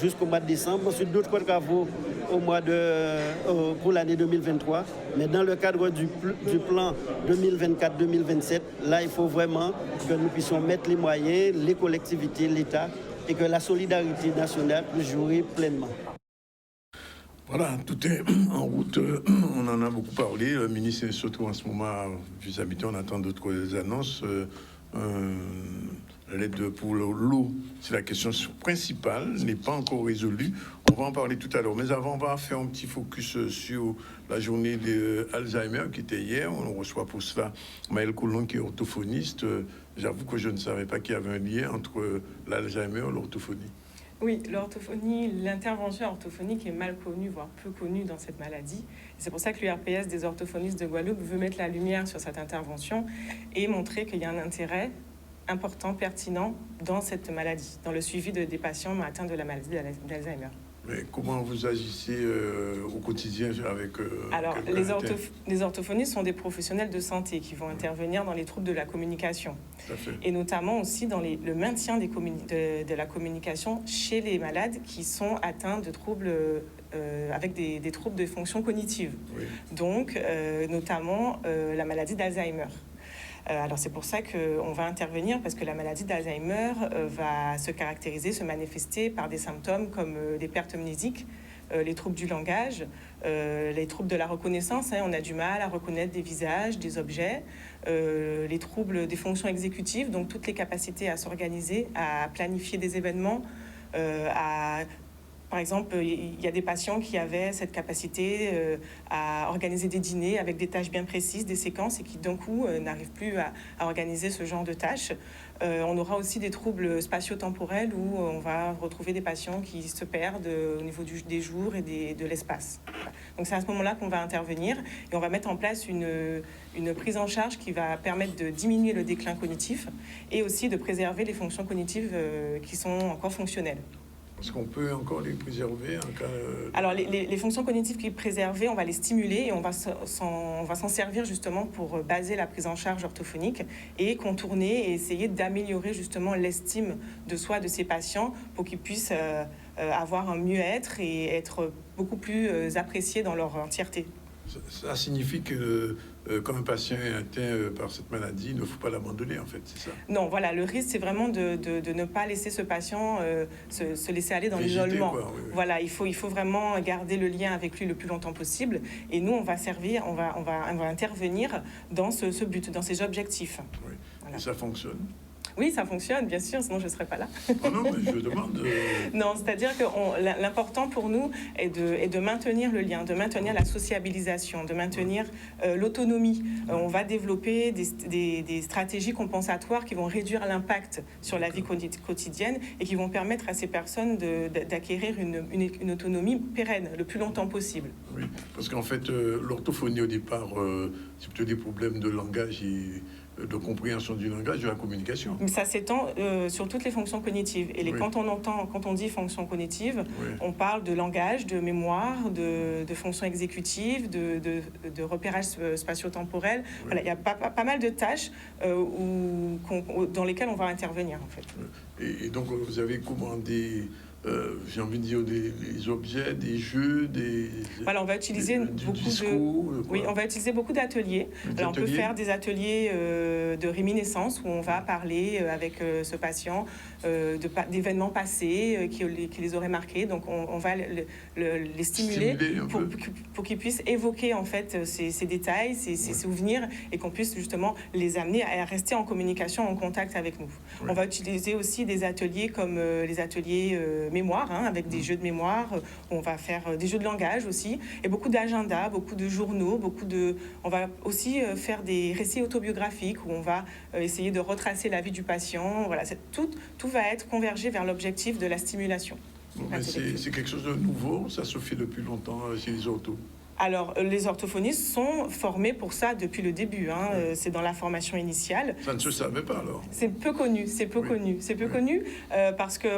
Speaker 7: jusqu'au mois de décembre. Ensuite, d'autres travaux pour l'année 2023. Mais dans le cadre du plan 2024-2027, là, il faut vraiment que nous puissions mettre les moyens, les collectivités, l'État, et que la solidarité nationale puisse jouer pleinement.
Speaker 1: Voilà, tout est en route. On en a beaucoup parlé. Le ministre est surtout en ce moment vis-à-vis, on attend d'autres annonces. l'aide pour l'eau, c'est la question principale, n'est pas encore résolue. On va en parler tout à l'heure. Mais avant, on va faire un petit focus sur la journée d'Alzheimer qui était hier. On reçoit pour cela Maëlle Coulon, qui est orthophoniste. J'avoue que je ne savais pas qu'il y avait un lien entre l'Alzheimer et l'orthophonie.
Speaker 8: Oui, l'orthophonie, l'intervention orthophonique est mal connue, voire peu connue dans cette maladie. C'est pour ça que l'URPS des orthophonistes de Guadeloupe veut mettre la lumière sur cette intervention et montrer qu'il y a un intérêt important, pertinent dans cette maladie, dans le suivi des patients atteints de la maladie d'Alzheimer.
Speaker 1: Mais comment vous agissez au quotidien avec...
Speaker 8: Alors, les orthophonistes sont des professionnels de santé qui vont intervenir dans les troubles de la communication.
Speaker 1: Tout à fait.
Speaker 8: Et notamment aussi dans le maintien de la communication chez les malades qui sont atteints de troubles avec des troubles de fonction cognitive.
Speaker 1: Oui.
Speaker 8: Donc, notamment la maladie d'Alzheimer. Alors c'est pour ça qu'on va intervenir parce que la maladie d'Alzheimer va se caractériser, se manifester par des symptômes comme des pertes mnésiques, les troubles du langage, les troubles de la reconnaissance. On a du mal à reconnaître des visages, des objets, les troubles des fonctions exécutives, donc toutes les capacités à s'organiser, à planifier des événements, Par exemple, il y a des patients qui avaient cette capacité à organiser des dîners avec des tâches bien précises, des séquences, et qui d'un coup n'arrivent plus à organiser ce genre de tâches. On aura aussi des troubles spatio-temporels où on va retrouver des patients qui se perdent au niveau des jours et de l'espace. Voilà. Donc c'est à ce moment-là qu'on va intervenir et on va mettre en place une prise en charge qui va permettre de diminuer le déclin cognitif et aussi de préserver les fonctions cognitives qui sont encore fonctionnelles.
Speaker 1: Est-ce qu'on peut encore les préserver en cas
Speaker 8: Alors, les fonctions cognitives qui sont préservées, on va les stimuler et on va s'en servir justement pour baser la prise en charge orthophonique et contourner et essayer d'améliorer justement l'estime de soi de ces patients pour qu'ils puissent avoir un mieux-être et être beaucoup plus appréciés dans leur entièreté.
Speaker 1: Ça signifie que quand un patient est atteint par cette maladie, il ne faut pas l'abandonner, en fait, c'est ça?
Speaker 8: Non, voilà, le risque, c'est vraiment de ne pas laisser ce patient se laisser aller dans l'isolement.
Speaker 1: Oui, oui.
Speaker 8: Voilà, il faut vraiment garder le lien avec lui le plus longtemps possible. Et nous, on va intervenir dans ce but, dans ces objectifs.
Speaker 1: Oui.
Speaker 8: Voilà.
Speaker 1: Et ça fonctionne?
Speaker 8: Oui, ça fonctionne, bien sûr, sinon je ne serais pas là.
Speaker 1: Non, mais je demande...
Speaker 8: Non, c'est-à-dire que l'important pour nous est de maintenir le lien, de maintenir la sociabilisation, de maintenir l'autonomie. On va développer des stratégies compensatoires qui vont réduire l'impact sur la vie quotidienne et qui vont permettre à ces personnes d'acquérir une autonomie pérenne le plus longtemps possible.
Speaker 1: Oui, parce qu'en fait, l'orthophonie, au départ, c'est plutôt des problèmes de langage et de compréhension du langage, de la communication.
Speaker 8: Mais ça s'étend sur toutes les fonctions cognitives. Et
Speaker 1: Oui.
Speaker 8: quand on dit fonctions cognitives,
Speaker 1: Oui.
Speaker 8: on parle de langage, de mémoire, de fonctions exécutives, de repérage spatio-temporel.
Speaker 1: Oui.
Speaker 8: Voilà, il y a pas mal de tâches dans lesquelles on va intervenir, en fait.
Speaker 1: Et donc, vous avez commandé, j'ai envie de dire, des objets, des jeux,
Speaker 8: Voilà, on va utiliser on va utiliser beaucoup d'ateliers. Alors, on peut faire des ateliers de réminiscence où on va parler avec ce patient d'événements passés qui les auraient marqués. Donc, on va les stimuler pour qu'ils puissent évoquer en fait ces détails, ces souvenirs, et qu'on puisse justement les amener à rester en communication, en contact avec nous.
Speaker 1: Oui.
Speaker 8: On va utiliser aussi des ateliers comme les ateliers mémoire, avec des jeux de mémoire. On va faire des jeux de langage aussi, et beaucoup d'agendas, beaucoup de journaux, on va aussi faire des récits autobiographiques où on va essayer de retracer la vie du patient. Voilà, tout va être convergé vers l'objectif de la stimulation.
Speaker 1: Bon, mais c'est quelque chose de nouveau, ça se fait depuis longtemps chez les orthos.
Speaker 8: Alors, les orthophonistes sont formés pour ça depuis le début. C'est dans la formation initiale.
Speaker 1: Ça ne se savait pas, alors?
Speaker 8: C'est peu connu, connu parce que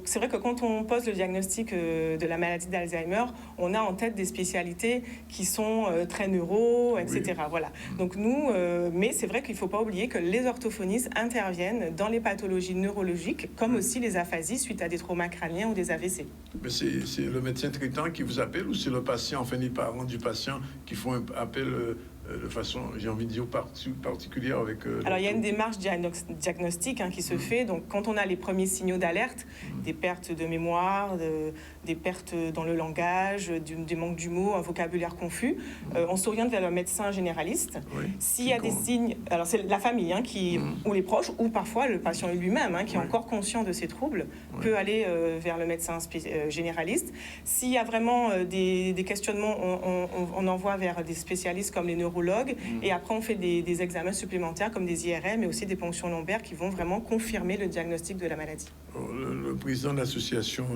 Speaker 8: c'est vrai que quand on pose le diagnostic de la maladie d'Alzheimer, on a en tête des spécialités qui sont très neuro, etc.
Speaker 1: Oui.
Speaker 8: Voilà. Donc nous, mais c'est vrai qu'il ne faut pas oublier que les orthophonistes interviennent dans les pathologies neurologiques, comme aussi les aphasies suite à des traumas crâniens ou des AVC.
Speaker 1: Mais c'est le médecin traitant qui vous appelle ou c'est le patient, enfin les parents du patient qui font appel de façon, j'ai envie de dire, particulière avec...
Speaker 8: Alors, il y a une démarche diagnostique qui se fait. Donc, quand on a les premiers signaux d'alerte, des pertes de mémoire, des pertes dans le langage, des manques du mot, un vocabulaire confus, on s'oriente vers le médecin généraliste.
Speaker 1: Oui.
Speaker 8: S'il y a des signes... Alors, c'est la famille ou les proches, ou parfois le patient lui-même, qui est encore conscient de ses troubles, peut aller vers le médecin généraliste. S'il y a vraiment des questionnements, on envoie vers des spécialistes comme les neurologues, et après on fait des examens supplémentaires comme des IRM, mais aussi des ponctions lombaires qui vont vraiment confirmer le diagnostic de la maladie.
Speaker 1: Le président de l'association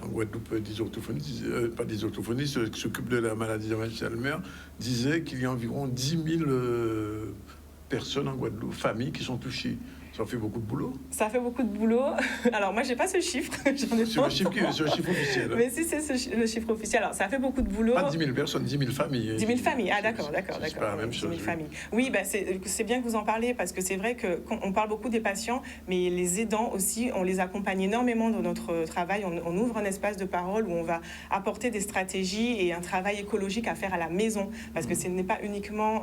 Speaker 1: en Guadeloupe des orthophonistes, pas des orthophonistes, qui s'occupe de la maladie d'Alzheimer, disait qu'il y a environ 10 000 personnes en Guadeloupe, familles qui sont touchées. Ça fait beaucoup de boulot.
Speaker 8: Ça fait beaucoup de boulot. Alors, moi, je n'ai pas ce chiffre.
Speaker 1: C'est le chiffre officiel.
Speaker 8: Mais si c'est le chiffre officiel, alors ça fait beaucoup de boulot.
Speaker 1: Pas 10 000 personnes, 10 000 familles.
Speaker 8: 10 000 familles, ah d'accord.
Speaker 1: C'est pas la même
Speaker 8: 10
Speaker 1: chose.
Speaker 8: 000 familles. Oui, c'est bien que vous en parlez, parce que c'est vrai qu'on parle beaucoup des patients, mais les aidants aussi, on les accompagne énormément dans notre travail. On ouvre un espace de parole où on va apporter des stratégies et un travail écologique à faire à la maison, parce que ce n'est pas uniquement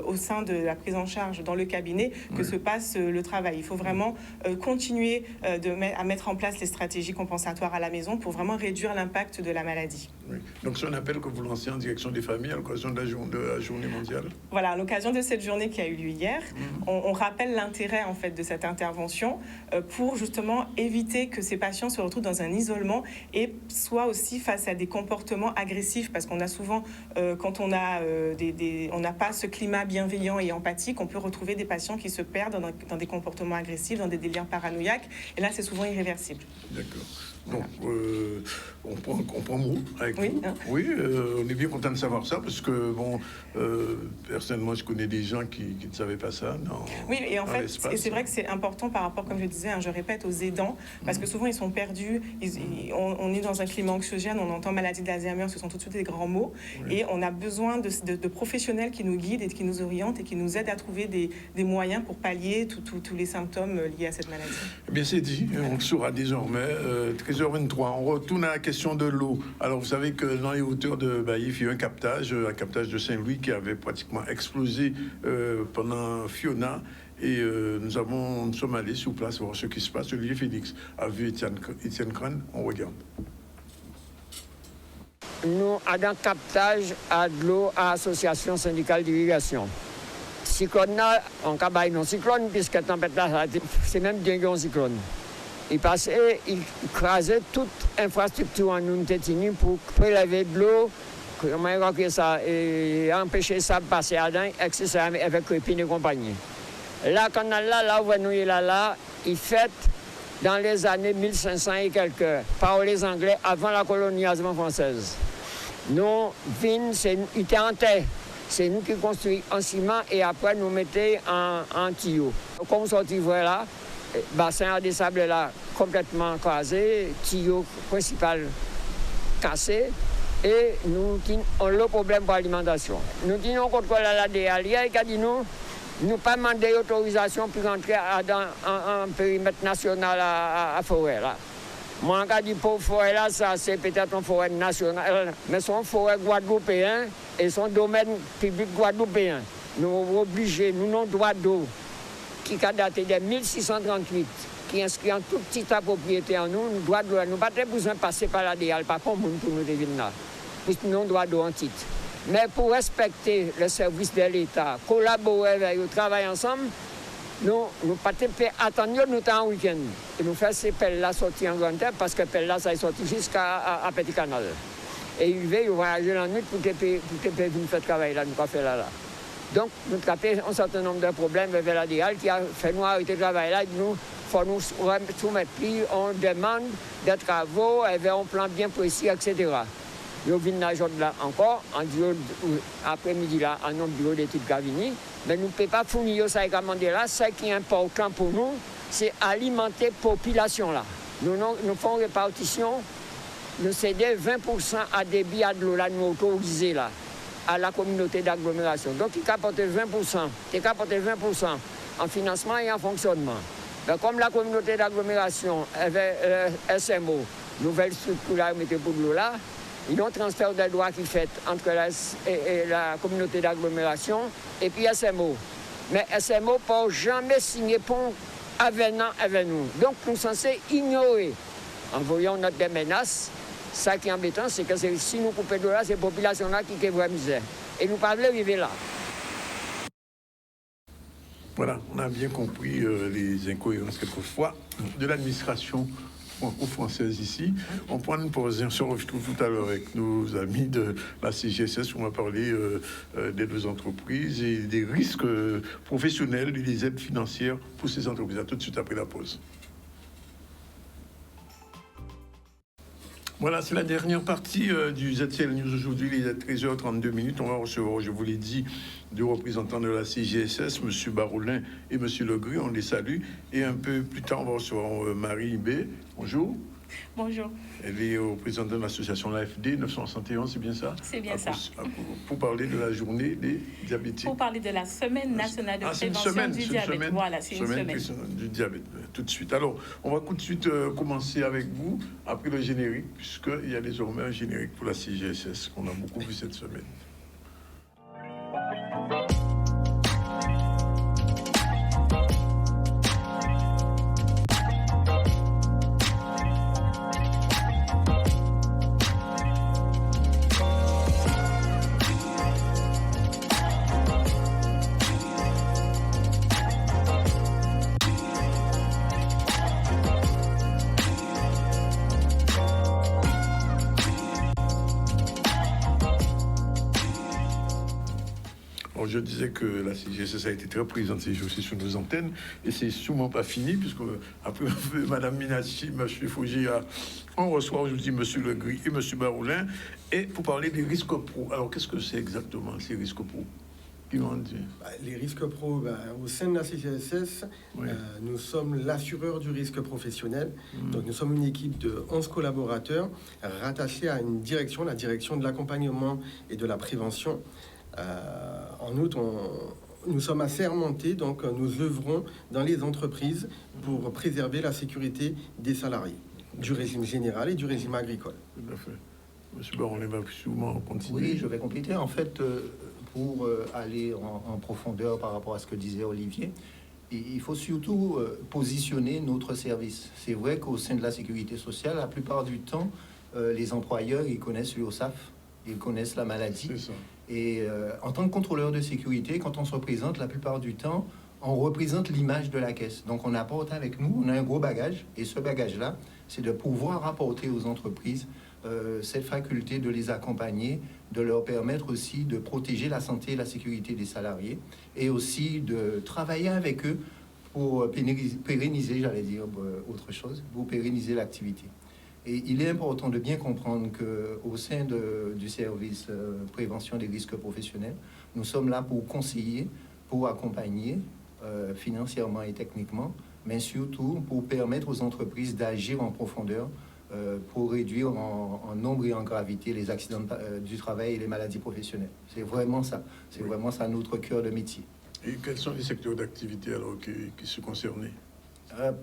Speaker 8: au sein de la prise en charge dans le cabinet que se passe le travail. Il faut vraiment continuer à mettre en place les stratégies compensatoires à la maison pour vraiment réduire l'impact de la maladie.
Speaker 1: Oui. Donc c'est un appel que vous lancez en direction des familles à l'occasion de la journée mondiale.
Speaker 8: Voilà, à l'occasion de cette journée qui a eu lieu hier, on rappelle l'intérêt en fait de cette intervention pour justement éviter que ces patients se retrouvent dans un isolement et soient aussi face à des comportements agressifs, parce qu'on a souvent, quand on a on n'a pas ce climat bienveillant et empathique, on peut retrouver des patients qui se perdent dans des comportements agressifs, dans des délires paranoïaques, et là c'est souvent irréversible.
Speaker 1: D'accord. Donc, on prend mot avec vous. Oui, on est bien content de savoir ça, parce que, bon, personnellement, je connais des gens qui ne savaient pas ça.
Speaker 8: Oui, et en fait, c'est vrai que c'est important par rapport, comme je disais, je répète, aux aidants, parce que souvent, ils sont perdus. On est dans un climat anxiogène, on entend maladie d'Alzheimer, ce sont tout de suite des grands mots, et on a besoin de professionnels qui nous guident et qui nous orientent et qui nous aident à trouver des moyens pour pallier tous les symptômes liés à cette maladie.
Speaker 1: Eh bien, c'est dit. On le saura désormais. 13h23, on retourne à la question de l'eau. Alors, vous savez que dans les hauteurs de Baïf, il y a eu un captage de Saint-Louis qui avait pratiquement explosé pendant Fiona. Et nous sommes allés sur place voir ce qui se passe. Olivier Félix a vu Étienne Crane. On regarde.
Speaker 9: Nous avons un captage à de l'eau à l'association syndicale d'irrigation. Cyclone, on a un cyclone, puisque la tempête là, c'est même bien un cyclone. Il passait, il crasait toute infrastructure en une tétine pour prélever de l'eau, et empêcher ça de passer à dingue, etc. avec Crépine et compagnie. Là, quand on a là où nous est là, il fait dans les années 1500 et quelques, par les Anglais, avant la colonisation française. Nous, vignes, c'est en terre. C'est nous qui construisons en ciment et après nous mettons en tuyau. Comme on sortit là, bassin des sables là complètement crasé, tuyau principal cassé et nous avons le problème pour l'alimentation. Nous disons contre la DALIA qui a dit nous pas demander autorisation pour rentrer dans un périmètre national à forêt là. Moi, quand je dis pour forêt là, ça c'est peut-être une forêt nationale, mais son forêt guadeloupéen et son domaine public guadeloupéen. Nous sommes obligés, nous avons droit d'eau qui a daté de 1638, qui inscrit en tout petit ta propriété en nous, nous droit d'eau. Nous n'avons pas besoin de passer par la DEAL, pas comme nous pour nous deviner là, puisque nous avons droit d'eau en titre. Mais pour respecter le service de l'État, collaborer avec eux, travailler ensemble, nous ne pouvons pas attendre nous en week-end. Et nous faisons ces pelles-là sortir en grande terre parce que pelles-là, ça est sorti jusqu'à Petit Canal. Et ils veillent, ils voyager la nuit pour que nous fassions travail là, nous pas faire là. Donc, nous avons un certain nombre de problèmes avec la DIAL qui a fait nous arrêter de travail là. Nous, faut nous soumettre, on demande des travaux avec un plan bien précis, etc. Nous venons là encore, après-midi là, en un bureau d'études Gavini. Mais nous ne pouvons pas fournir ça également là. Ce qui est important pour nous, c'est alimenter la population là. Nous faisons répartition, nous cédons 20% à débit à de l'eau là, nous autorisons là, à la communauté d'agglomération. Donc il a apporté 20% en financement et en fonctionnement. Mais comme la communauté d'agglomération avait SMO, nouvelle structure là, mettez pour de l'eau là, Il y a un transfert de droits qui est fait entre la communauté d'agglomération et puis SMO. Mais SMO n'a jamais signé pont avenant avec nous. Donc, nous sommes censés ignorer, en voyant notre des menaces. Ça qui est embêtant, c'est que si nous coupons de là, c'est la population-là qui est vraiment misère. Et nous ne pouvons pas arriver là.
Speaker 1: Voilà, on a bien compris les incohérences quelquefois de l'administration franco-française ici. On prend une pause et on se retrouve tout à l'heure avec nos amis de la CGSS où on va parler des deux entreprises et des risques professionnels et des aides financières pour ces entreprises. À tout de suite après la pause. Voilà, c'est la dernière partie du ZCL News aujourd'hui. Il est 13h32. On va recevoir, je vous l'ai dit, deux représentants de la CGSS, M. Baroulin et M. Legris. On les salue. Et un peu plus tard, on va recevoir Marie B. Bonjour.
Speaker 10: Bonjour.
Speaker 1: Elle est représentante de l'association l'AFD 971, c'est bien ça?
Speaker 10: C'est bien ça.
Speaker 1: Pour parler de la journée des diabétiques.
Speaker 10: Pour parler de la semaine nationale de prévention du diabète. Voilà, c'est une semaine
Speaker 1: du diabète. Tout de suite. Alors, on va tout de suite commencer avec vous, après le générique, puisqu'il y a désormais un générique pour la CGSS, qu'on a beaucoup vu cette semaine. Je disais que la CGSS a été très présente ces jours-ci sur nos antennes et c'est sûrement pas fini puisque après Madame Minachi, M. Fougia, on reçoit aujourd'hui M. Legris et M. Baroulin et pour parler des risques pro. Alors qu'est-ce que c'est exactement ces risques pro?
Speaker 11: Les risques pro, au sein de la CGSS, oui. Nous sommes l'assureur du risque professionnel. Donc nous sommes une équipe de 11 collaborateurs rattachés à une direction, la direction de l'accompagnement et de la prévention. En outre, nous sommes assermentés, donc nous œuvrons dans les entreprises pour préserver la sécurité des salariés, du régime général et du régime agricole.
Speaker 1: Tout à fait. Monsieur Baron, on va sûrement continuer.
Speaker 12: Oui, je vais compléter. En fait, pour aller en profondeur par rapport à ce que disait Olivier, il faut surtout positionner notre service. C'est vrai qu'au sein de la sécurité sociale, la plupart du temps, les employeurs, ils connaissent l'URSSAF, ils connaissent la maladie.
Speaker 1: C'est ça.
Speaker 12: Et en tant que contrôleur de sécurité, quand on se représente, la plupart du temps, on représente l'image de la caisse. Donc on apporte avec nous, on a un gros bagage, et ce bagage-là, c'est de pouvoir apporter aux entreprises cette faculté de les accompagner, de leur permettre aussi de protéger la santé et la sécurité des salariés, et aussi de travailler avec eux pour pérenniser, j'allais dire autre chose, pour pérenniser l'activité. Et il est important de bien comprendre qu'au sein du service prévention des risques professionnels, nous sommes là pour conseiller, pour accompagner financièrement et techniquement, mais surtout pour permettre aux entreprises d'agir en profondeur pour réduire en nombre et en gravité les accidents du travail et les maladies professionnelles. C'est vraiment ça. C'est vraiment ça notre cœur de métier.
Speaker 1: Et quels sont les secteurs d'activité alors qui sont concernés?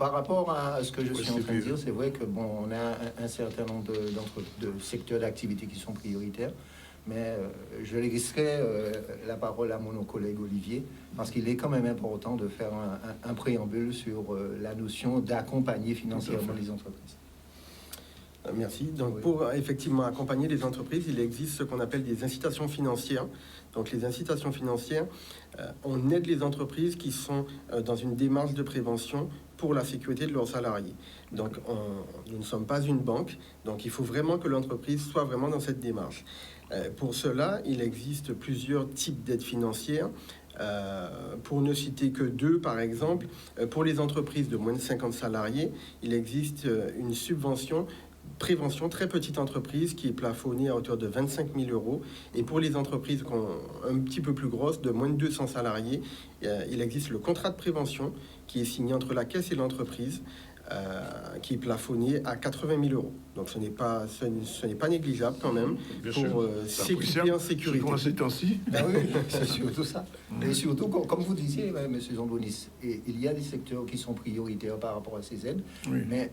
Speaker 12: Par rapport à ce que je suis en train de dire, c'est vrai que on a un certain nombre de secteurs d'activité qui sont prioritaires, mais je laisserai la parole à mon collègue Olivier, parce qu'il est quand même important de faire un préambule sur la notion d'accompagner financièrement les entreprises.
Speaker 11: Merci. Donc, pour effectivement accompagner les entreprises, il existe ce qu'on appelle des incitations financières. Donc, les incitations financières, on aide les entreprises qui sont dans une démarche de prévention pour la sécurité de leurs salariés. Donc, nous ne sommes pas une banque, donc il faut vraiment que l'entreprise soit vraiment dans cette démarche. Pour cela, il existe plusieurs types d'aides financières. Pour ne citer que deux, par exemple, pour les entreprises de moins de 50 salariés, il existe une subvention prévention très petite entreprise qui est plafonnée à hauteur de 25 000 euros. Et pour les entreprises un petit peu plus grosses, de moins de 200 salariés, il existe le contrat de prévention qui est signé entre la caisse et l'entreprise, qui est plafonné à 80 000 euros. Donc ce n'est pas négligeable quand même pour s'équiper en sécurité.
Speaker 1: Pour ces temps-ci.
Speaker 12: Ben oui, c'est surtout ça. Et surtout, comme vous disiez, M. Zambonis, il y a des secteurs qui sont prioritaires par rapport à ces aides.
Speaker 1: Oui.
Speaker 12: Mais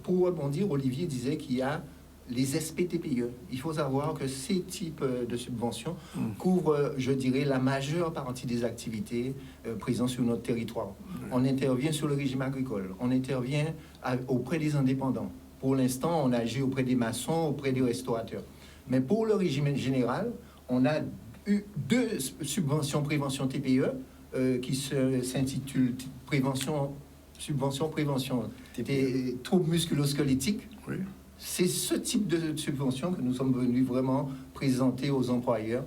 Speaker 12: pour rebondir, Olivier disait qu'il y a les SPTPE. Il faut savoir que ces types de subventions couvrent, je dirais, la majeure partie des activités présentes sur notre territoire. On intervient sur le régime agricole, on intervient auprès des indépendants. Pour l'instant, on agit auprès des maçons, auprès des restaurateurs. Mais pour le régime général, on a eu 2 subventions prévention TPE qui s'intitulent subvention prévention des troubles musculo-squelettiques. Oui. C'est ce type de subvention que nous sommes venus vraiment présenter aux employeurs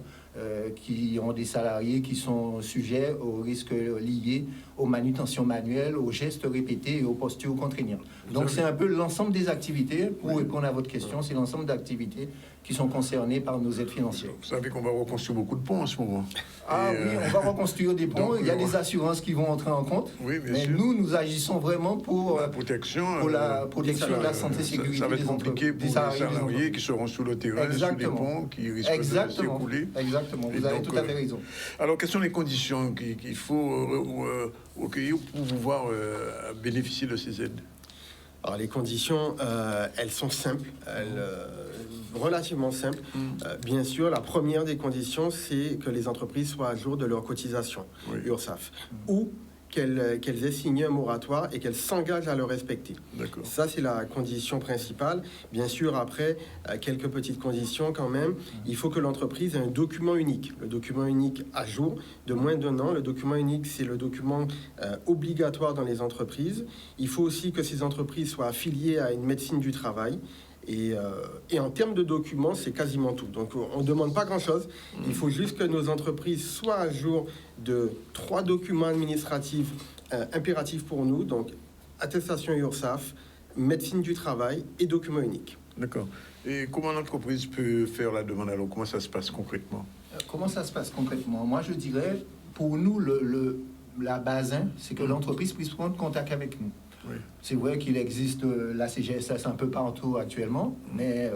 Speaker 12: qui ont des salariés qui sont sujets aux risques liés aux manutentions manuelles, aux gestes répétés et aux postures contraignantes. Donc c'est un peu l'ensemble des activités, pour répondre à votre question, c'est l'ensemble d'activités qui sont concernées par nos aides financières.
Speaker 1: Vous savez qu'on va reconstruire beaucoup de ponts en ce moment.
Speaker 12: Oui, on va reconstruire des ponts, il y a des assurances qui vont entrer en compte, mais nous agissons vraiment pour la protection de la santé et sécurité.
Speaker 1: Ça va être compliqué pour les salariés qui seront sur le terrain, sur les ponts, qui risquent de s'écouler.
Speaker 12: Exactement, vous avez tout à fait raison.
Speaker 1: Alors, quelles sont les conditions qu'il faut recueillir pour pouvoir bénéficier de ces aides?
Speaker 11: Alors, les conditions, elles sont simples, relativement simples. Bien sûr, la première des conditions, c'est que les entreprises soient à jour de leur cotisation, URSSAF, ou qu'elles aient signé un moratoire et qu'elles s'engagent à le respecter. Ça, c'est la condition principale. Bien sûr, après, quelques petites conditions quand même. Il faut que l'entreprise ait un document unique. Le document unique à jour de moins d'1 an. Le document unique, c'est le document obligatoire dans les entreprises. Il faut aussi que ces entreprises soient affiliées à une médecine du travail. Et en termes de documents, c'est quasiment tout. Donc, on ne demande pas grand-chose. Il faut juste que nos entreprises soient à jour de 3 documents administratifs impératifs pour nous. Donc, attestation URSSAF, médecine du travail et document unique.
Speaker 1: D'accord. Et comment l'entreprise peut faire la demande? Alors, comment ça se passe concrètement?
Speaker 12: Comment ça se passe concrètement? Moi, je dirais, pour nous, la base, c'est que l'entreprise puisse prendre contact avec nous. Oui. C'est vrai qu'il existe la CGSS un peu partout actuellement, mais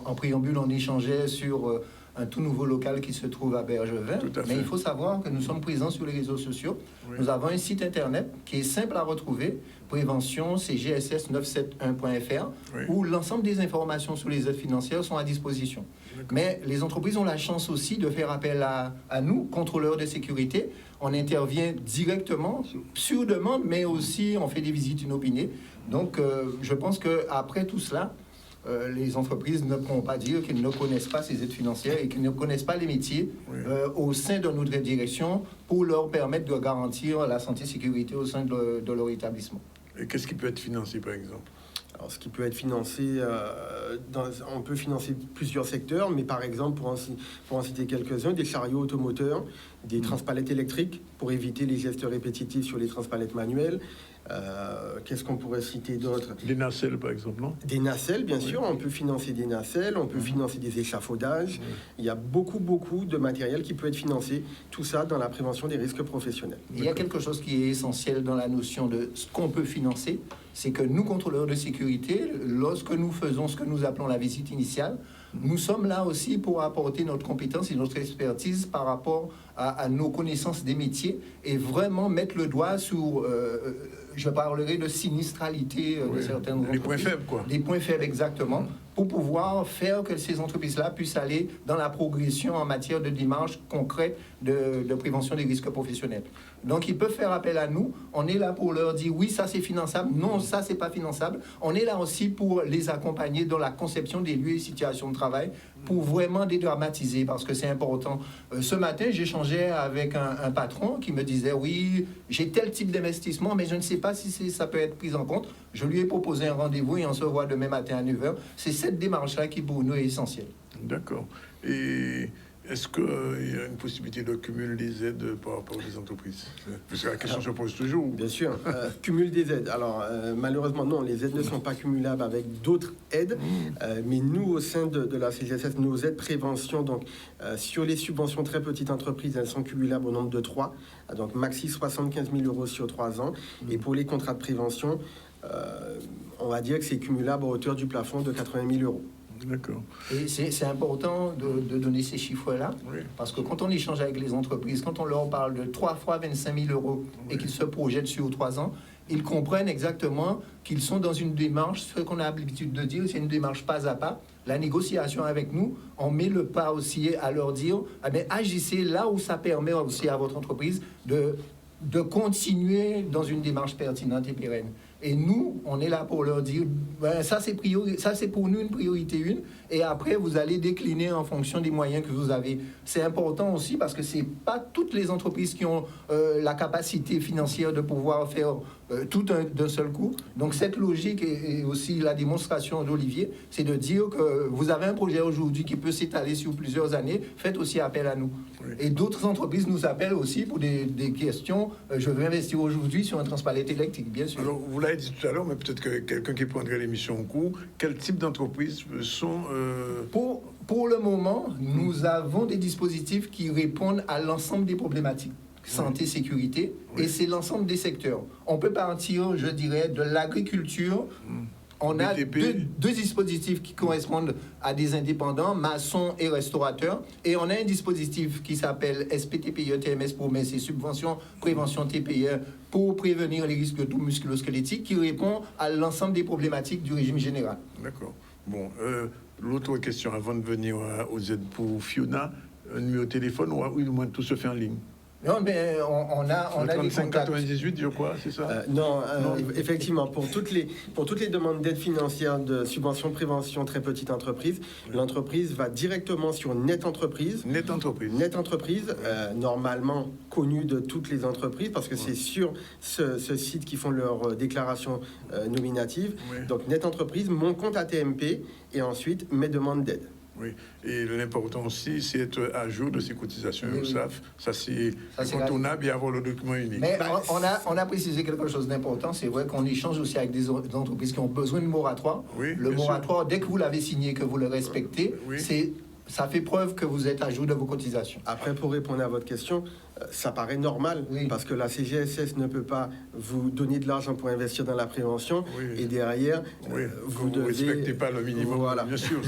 Speaker 12: en préambule, on échangeait sur un tout nouveau local qui se trouve à Bergevin. Mais il faut savoir que nous sommes présents sur les réseaux sociaux. Oui. Nous avons un site internet qui est simple à retrouver, prévention-cgss971.fr, où l'ensemble des informations sur les aides financières sont à disposition. Mais les entreprises ont la chance aussi de faire appel à nous, contrôleurs de sécurité. On intervient directement sur demande, mais aussi on fait des visites inopinées. Donc, je pense qu'après tout cela, les entreprises ne pourront pas dire qu'elles ne connaissent pas ces aides financières et qu'elles ne connaissent pas les métiers au sein de notre direction pour leur permettre de garantir la santé et sécurité au sein de leur établissement.
Speaker 1: Et qu'est-ce qui peut être financé, par exemple?
Speaker 11: Alors, ce qui peut être financé, on peut financer plusieurs secteurs, mais par exemple, pour en citer quelques-uns, des chariots automoteurs, des transpalettes électriques pour éviter les gestes répétitifs sur les transpalettes manuelles. Qu'est-ce qu'on pourrait citer d'autre?
Speaker 1: Des nacelles, par exemple, non? Des
Speaker 11: nacelles, bien sûr. On peut financer des nacelles, on peut financer des échafaudages. Il y a beaucoup de matériel qui peut être financé. Tout ça dans la prévention des risques professionnels.
Speaker 12: Il y a quelque chose qui est essentiel dans la notion de ce qu'on peut financer. C'est que nous, contrôleurs de sécurité, lorsque nous faisons ce que nous appelons la visite initiale, nous sommes là aussi pour apporter notre compétence et notre expertise par rapport à nos connaissances des métiers et vraiment mettre le doigt sur, je parlerai de sinistralité de certaines entreprises.
Speaker 1: Les points faibles, quoi.
Speaker 12: Des points faibles, exactement, pour pouvoir faire que ces entreprises-là puissent aller dans la progression en matière de démarches concrètes de prévention des risques professionnels. Donc, ils peuvent faire appel à nous. On est là pour leur dire, oui, ça c'est finançable, non, ça c'est pas finançable. On est là aussi pour les accompagner dans la conception des lieux et situations de travail, pour vraiment dédramatiser, parce que c'est important. Ce matin, j'échangeais avec un patron qui me disait, oui, j'ai tel type d'investissement, mais je ne sais pas si ça peut être pris en compte. Je lui ai proposé un rendez-vous et on se voit demain matin à 9h. C'est cette démarche-là qui, pour nous, est essentielle.
Speaker 1: D'accord. Et est-ce qu'il y a une possibilité de cumul des aides par rapport aux entreprises? Parce que la question se pose toujours.
Speaker 11: Bien sûr. Cumul des aides. Alors, malheureusement, non, les aides ne sont pas cumulables avec d'autres aides. Mais nous, au sein de la CGSS, nos aides prévention, donc, sur les subventions très petites entreprises, elles sont cumulables au nombre de 3. Donc, maxi 75 000 € sur 3 ans. Et pour les contrats de prévention, on va dire que c'est cumulable à hauteur du plafond de 80 000 €.
Speaker 1: D'accord.
Speaker 12: Et c'est important de donner ces chiffres-là, parce que quand on échange avec les entreprises, quand on leur parle de 3 fois 25 000 € et qu'ils se projettent sur 3 ans, ils comprennent exactement qu'ils sont dans une démarche, ce qu'on a l'habitude de dire, c'est une démarche pas à pas. La négociation avec nous, on met le pas aussi à leur dire, agissez là où ça permet aussi à votre entreprise de continuer dans une démarche pertinente et pérenne. Et nous, on est là pour leur dire, ça c'est pour nous une priorité une, et après vous allez décliner en fonction des moyens que vous avez. C'est important aussi parce que c'est pas toutes les entreprises qui ont la capacité financière de pouvoir faire tout d'un seul coup. Donc cette logique et aussi la démonstration d'Olivier, c'est de dire que vous avez un projet aujourd'hui qui peut s'étaler sur plusieurs années, faites aussi appel à nous. Oui. Et d'autres entreprises nous appellent aussi pour des questions. Je veux investir aujourd'hui sur un transpalette électrique, bien sûr.
Speaker 1: Alors, vous l'avez dit tout à l'heure, mais peut-être que quelqu'un qui prendrait l'émission en cours, quel type d'entreprises sont...
Speaker 12: Pour le moment, nous avons des dispositifs qui répondent à l'ensemble des problématiques. Santé, sécurité, et c'est l'ensemble des secteurs. On peut partir, je dirais, de l'agriculture. On a deux dispositifs qui correspondent à des indépendants, maçons et restaurateurs. Et on a un dispositif qui s'appelle SPTPE-TMS pour c'est subvention, prévention TPE pour prévenir les risques de troubles musculo-squelettiques qui répond à l'ensemble des problématiques du régime général.
Speaker 1: D'accord. Bon, l'autre question avant de venir aux aides pour Fiona, un numéro de téléphone ou tout se fait en ligne?
Speaker 12: Non, mais on a
Speaker 1: 35 98, je crois, c'est ça?
Speaker 11: Non, effectivement, pour toutes les demandes d'aide financière de subvention prévention très petite entreprise, l'entreprise va directement sur Net Entreprise.
Speaker 1: Net Entreprise.
Speaker 11: Net Entreprise, normalement connu de toutes les entreprises, parce que c'est sur ce site qu'ils font leur déclaration nominative. Oui. Donc Net Entreprise, mon compte ATMP, et ensuite mes demandes d'aide.
Speaker 1: Oui, et l'important aussi, c'est être à jour de ces cotisations URSSAF. Ça, c'est incontournable et avoir le document unique.
Speaker 12: Mais on a précisé quelque chose d'important. C'est vrai qu'on échange aussi avec des entreprises qui ont besoin de moratoire. Oui, le moratoire, dès que vous l'avez signé, que vous le respectez, ça fait preuve que vous êtes à jour de vos cotisations.
Speaker 11: Après, pour répondre à votre question, ça paraît normal, parce que la CGSS ne peut pas vous donner de l'argent pour investir dans la prévention, et derrière,
Speaker 1: vous ne respectez pas le minimum, bien sûr.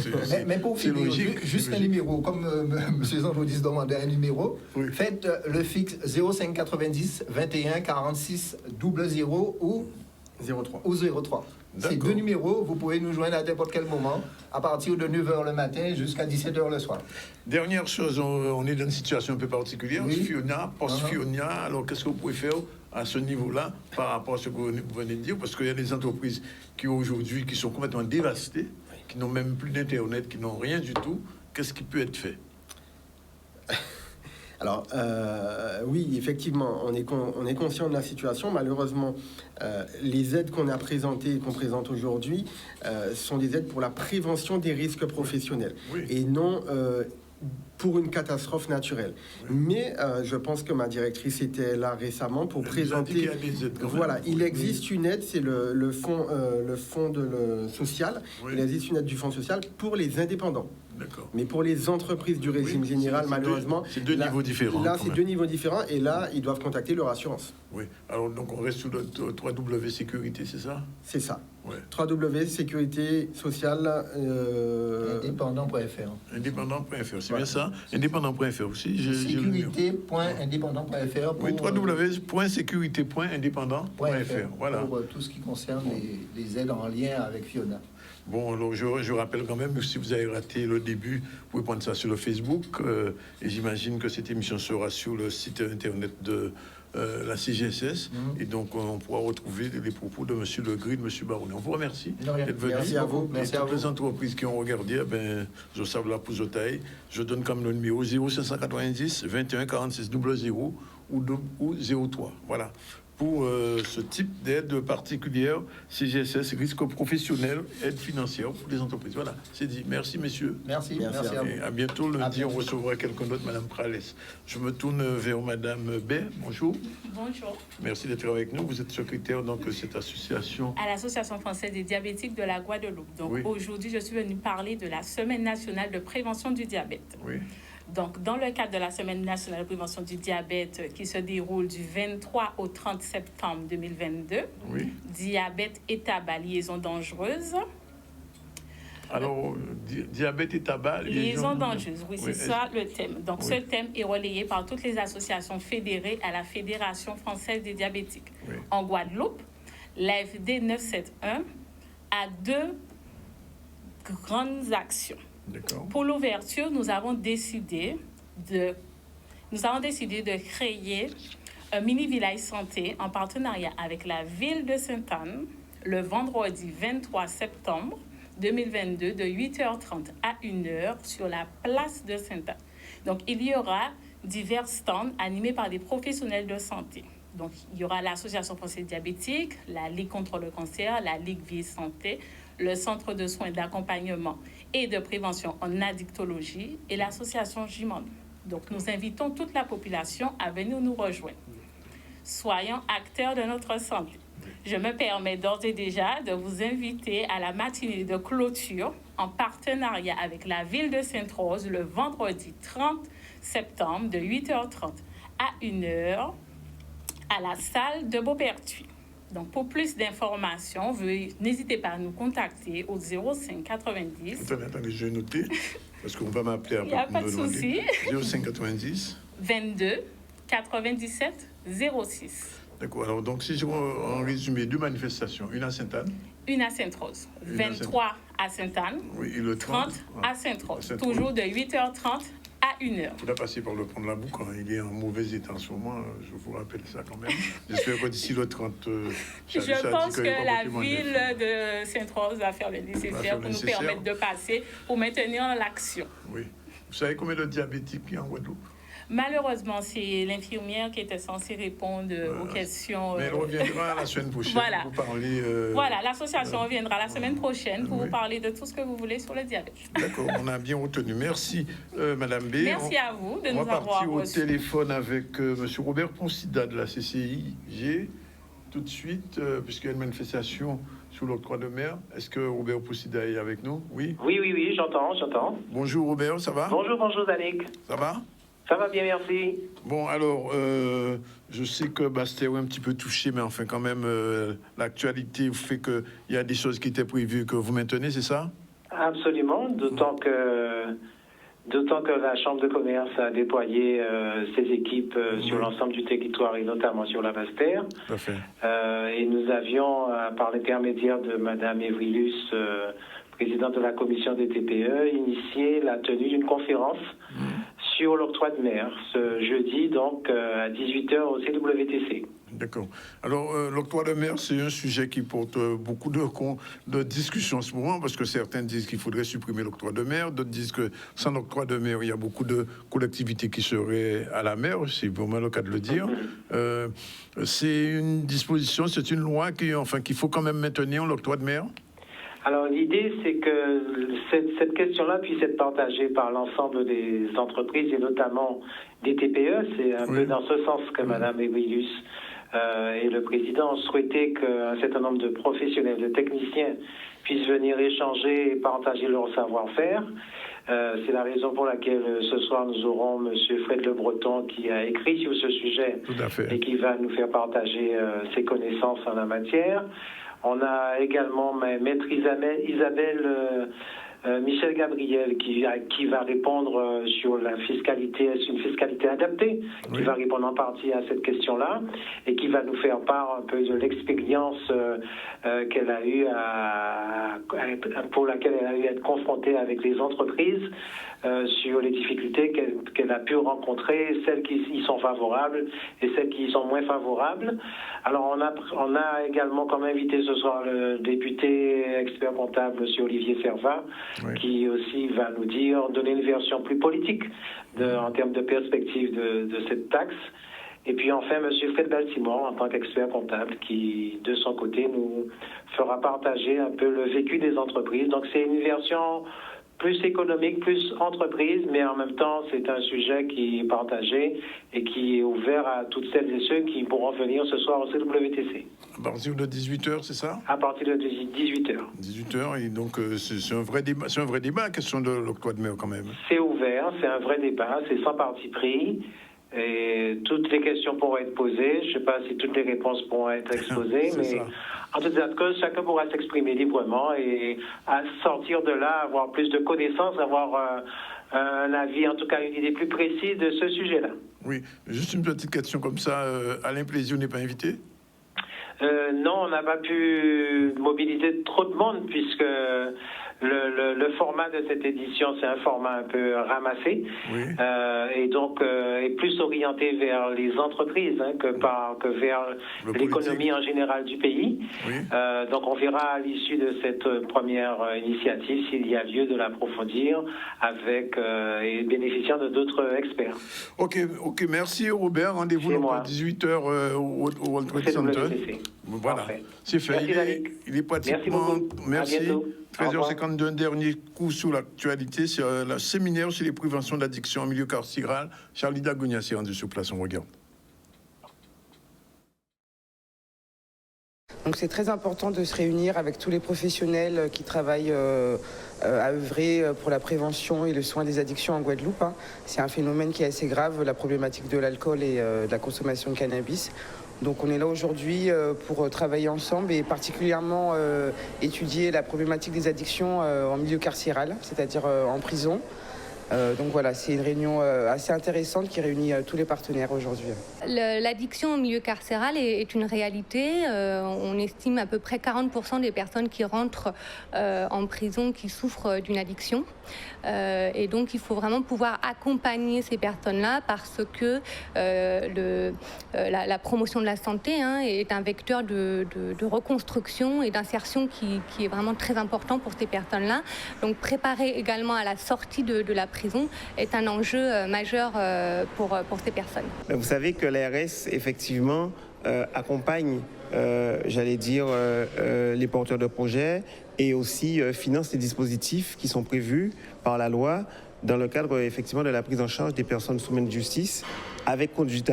Speaker 12: Mais pour finir, juste un numéro, comme M. Zandodis demandait un numéro, faites le fixe 0590 21 46 00 ou 03. Ces deux numéros, vous pouvez nous joindre à n'importe quel moment, à partir de 9h le matin jusqu'à 17h le soir.
Speaker 1: Dernière chose, on est dans une situation un peu particulière. Fiona, post-Fiona, alors qu'est-ce que vous pouvez faire à ce niveau-là par rapport à ce que vous venez de dire? Parce qu'il y a des entreprises qui aujourd'hui qui sont complètement dévastées, qui n'ont même plus d'Internet, qui n'ont rien du tout. Qu'est-ce qui peut être fait?
Speaker 11: Alors, oui, effectivement, on est conscient de la situation. Malheureusement, les aides qu'on a présentées et qu'on présente aujourd'hui sont des aides pour la prévention des risques professionnels et non pour une catastrophe naturelle. Mais je pense que ma directrice était là récemment pour présenter... Voilà, il existe une aide, c'est le fonds social. Il existe une aide du fonds social pour les indépendants. Mais pour les entreprises du régime général, malheureusement...
Speaker 1: C'est deux niveaux différents.
Speaker 11: Là, c'est deux niveaux différents, et là, ils doivent contacter leur assurance.
Speaker 1: Oui, alors donc on reste sous le 3W Sécurité, c'est ça?
Speaker 11: C'est ça. 3W Sécurité Sociale...
Speaker 12: Indépendant.fr.
Speaker 1: Indépendant.fr, c'est bien ça? Indépendant.fr aussi.
Speaker 12: Sécurité.indépendant.fr.
Speaker 1: Oui, www.sécurité.indépendant.fr. Voilà.
Speaker 12: Pour tout ce qui concerne les aides en lien avec Fiona.
Speaker 1: Bon, alors je rappelle quand même que si vous avez raté le début, vous pouvez prendre ça sur le Facebook. Et j'imagine que cette émission sera sur le site internet de la CGSS. Et donc, on pourra retrouver les propos de M. Legris, de M. Baronnet. On vous remercie d'être venu.
Speaker 11: Merci à vous.
Speaker 1: Merci à toutes les entreprises qui ont regardé, je sais la pouce de taille. Je donne comme le numéro 0590 21 46 00 ou 03. Voilà. Pour ce type d'aide particulière, CGSS, risque professionnel, aide financière pour les entreprises. Voilà, c'est dit. Merci, messieurs.
Speaker 12: Merci à vous.
Speaker 1: À bientôt. Lundi, on recevra quelqu'un d'autre, Madame Prales. Je me tourne vers Madame Bay. Bonjour.
Speaker 10: Bonjour.
Speaker 1: Merci d'être avec nous. Vous êtes secrétaire de cette association.
Speaker 10: À l'Association française des diabétiques de la Guadeloupe. Donc aujourd'hui, je suis venue parler de la Semaine nationale de prévention du diabète.
Speaker 1: Oui.
Speaker 10: Donc, dans le cadre de la Semaine nationale de prévention du diabète qui se déroule du 23 au 30 septembre 2022, diabète et tabac, liaison dangereuse.
Speaker 1: Alors, diabète et tabac,
Speaker 10: liaison dangereuse, c'est ça le thème. Donc, ce thème est relayé par toutes les associations fédérées à la Fédération française des diabétiques. En Guadeloupe, l'AFD 971 a deux grandes actions. Pour l'ouverture, nous avons décidé de créer un mini-village santé en partenariat avec la ville de Sainte-Anne le vendredi 23 septembre 2022 de 8h30 à 1h sur la place de Sainte-Anne. Donc, il y aura divers stands animés par des professionnels de santé. Donc, il y aura l'Association française diabétique, la Ligue contre le cancer, la Ligue Vie Santé, le Centre de soins d'accompagnement et de prévention en addictologie et l'association Jimon. Donc, nous invitons toute la population à venir nous rejoindre. Soyons acteurs de notre santé. Je me permets d'ores et déjà de vous inviter à la matinée de clôture en partenariat avec la ville de Sainte-Rose le vendredi 30 septembre de 8h30 à 1h à la salle de Beaupertuis. Donc, pour plus d'informations, n'hésitez pas à nous contacter au 05 90.
Speaker 1: Attendez, je vais noter, parce qu'on va m'appeler après.
Speaker 10: Il n'y a pas de souci.
Speaker 1: 05 90.
Speaker 10: 22 97 06.
Speaker 1: D'accord. Alors, donc, si je en résumé, deux manifestations, une à Sainte-Anne.
Speaker 10: Une à Sainte-Rose. 23 à Sainte-Anne.
Speaker 1: Oui, et le 30
Speaker 10: à Sainte-Rose. Toujours de 8h30 à 1h.
Speaker 1: Il faudra passer par le pont de la Boucle. Il est en mauvais état en ce moment. Je vous rappelle ça quand même. J'espère que d'ici le 30...
Speaker 10: je pense que la ville de Sainte-Rose va faire le nécessaire pour nous permettre de passer, pour maintenir l'action.
Speaker 1: Oui. Vous savez combien de diabétiques il y a en Guadeloupe?
Speaker 10: Malheureusement, c'est l'infirmière qui était censée répondre aux questions.
Speaker 1: Mais elle reviendra la semaine prochaine pour parler...
Speaker 10: Voilà, l'association reviendra la semaine prochaine pour vous parler de tout ce que vous voulez sur le diabète.
Speaker 1: D'accord, on a bien retenu. Merci, Madame B.
Speaker 10: Merci à vous de nous avoir reçus.
Speaker 1: On va partir au téléphone avec Monsieur Robert Poncida de la CCIG tout de suite, puisqu'il y a une manifestation sous l'octroi de mer. Est-ce que Robert Poncida est avec nous? Oui.
Speaker 13: Oui, j'entends.
Speaker 1: Bonjour Robert, ça va?
Speaker 13: Bonjour Danick.
Speaker 1: Ça va?
Speaker 13: Ça va bien, merci.
Speaker 1: Bon, alors, je sais que Bastère est un petit peu touché, mais enfin, quand même, l'actualité fait qu'il y a des choses qui étaient prévues que vous maintenez, c'est ça?
Speaker 13: Absolument, d'autant que la Chambre de commerce a déployé ses équipes sur l'ensemble du territoire et notamment sur la Bastère.
Speaker 1: Tout à fait.
Speaker 13: Et nous avions, par l'intermédiaire de Madame Evrilus, présidente de la commission des TPE, initié la tenue d'une conférence sur l'octroi de mer, ce jeudi, donc, à 18h au CWTC.
Speaker 1: D'accord. Alors, l'octroi de mer, c'est un sujet qui porte beaucoup de discussions en ce moment, parce que certains disent qu'il faudrait supprimer l'octroi de mer, d'autres disent que sans l'octroi de mer, il y a beaucoup de collectivités qui seraient à la mer, c'est vraiment le cas de le dire. C'est une disposition, c'est une loi qu'il faut quand même maintenir, l'octroi de mer.
Speaker 13: Alors l'idée, c'est que cette question-là puisse être partagée par l'ensemble des entreprises et notamment des TPE. C'est un peu dans ce sens que Mme Evrilus et le président ont souhaité qu'un certain nombre de professionnels, de techniciens puissent venir échanger et partager leur savoir-faire. C'est la raison pour laquelle ce soir nous aurons M. Fred Le Breton qui a écrit sur ce sujet et qui va nous faire partager ses connaissances en la matière. On a également Maître Isabelle Michel Gabriel qui va répondre sur la fiscalité, est-ce une fiscalité adaptée, qui va répondre en partie à cette question-là et qui va nous faire part un peu de l'expérience qu'elle a eue pour laquelle elle a eu à être confrontée avec les entreprises sur les difficultés qu'elle a pu rencontrer, celles qui y sont favorables et celles qui y sont moins favorables. Alors on a également comme invité ce soir le député expert comptable, M. Olivier Servat, qui aussi va nous donner une version plus politique en termes de perspective de cette taxe. Et puis enfin, M. Fred Baltimore, en tant qu'expert comptable, qui, de son côté, nous fera partager un peu le vécu des entreprises. Donc c'est une version plus économique, plus entreprise, mais en même temps, c'est un sujet qui est partagé et qui est ouvert à toutes celles et ceux qui pourront venir ce soir au CWTC.
Speaker 1: À partir de 18h, c'est ça?
Speaker 13: À partir de 18h.
Speaker 1: 18h, et donc c'est un vrai débat, la question de l'octroi de mer quand même.
Speaker 13: C'est ouvert, c'est un vrai débat, c'est sans parti pris. Et toutes les questions pourront être posées. Je ne sais pas si toutes les réponses pourront être exposées, mais en tout cas, chacun pourra s'exprimer librement et à sortir de là, avoir plus de connaissances, avoir un avis, en tout cas une idée plus précise de ce sujet-là.
Speaker 1: Oui, juste une petite question comme ça. Alain Plaisir n'est pas invité?
Speaker 13: Non, on n'a pas pu mobiliser trop de monde puisque le format de cette édition, c'est un format un peu ramassé et donc est plus orienté vers les entreprises que vers l'économie en général du pays. Donc on verra à l'issue de cette première initiative s'il y a lieu de l'approfondir avec et bénéficiant de d'autres experts.
Speaker 1: Ok, merci Robert. Rendez-vous à 18h au World Trade Center. Voilà, c'est fait. Il est pratiquement. Merci. 13h52, un dernier coup sur l'actualité, c'est le séminaire sur les préventions d'addiction en milieu carcéral. Charlie Dagonia s'est rendu sur place, on regarde.
Speaker 14: Donc c'est très important de se réunir avec tous les professionnels qui travaillent à œuvrer pour la prévention et le soin des addictions en Guadeloupe. C'est un phénomène qui est assez grave, la problématique de l'alcool et de la consommation de cannabis. Donc on est là aujourd'hui pour travailler ensemble et particulièrement étudier la problématique des addictions en milieu carcéral, c'est-à-dire en prison. Donc voilà, c'est une réunion assez intéressante qui réunit tous les partenaires aujourd'hui.
Speaker 15: L'addiction au milieu carcéral est une réalité. On estime à peu près 40% des personnes qui rentrent en prison qui souffrent d'une addiction. Et donc il faut vraiment pouvoir accompagner ces personnes-là parce que la promotion de la santé est un vecteur de reconstruction et d'insertion qui est vraiment très important pour ces personnes-là. Donc préparer également à la sortie de la prison est un enjeu majeur pour ces personnes.
Speaker 16: Vous savez que l'ARS, effectivement, accompagne, j'allais dire, les porteurs de projets et aussi finance les dispositifs qui sont prévus par la loi dans le cadre, effectivement, de la prise en charge des personnes sous main de justice avec conduite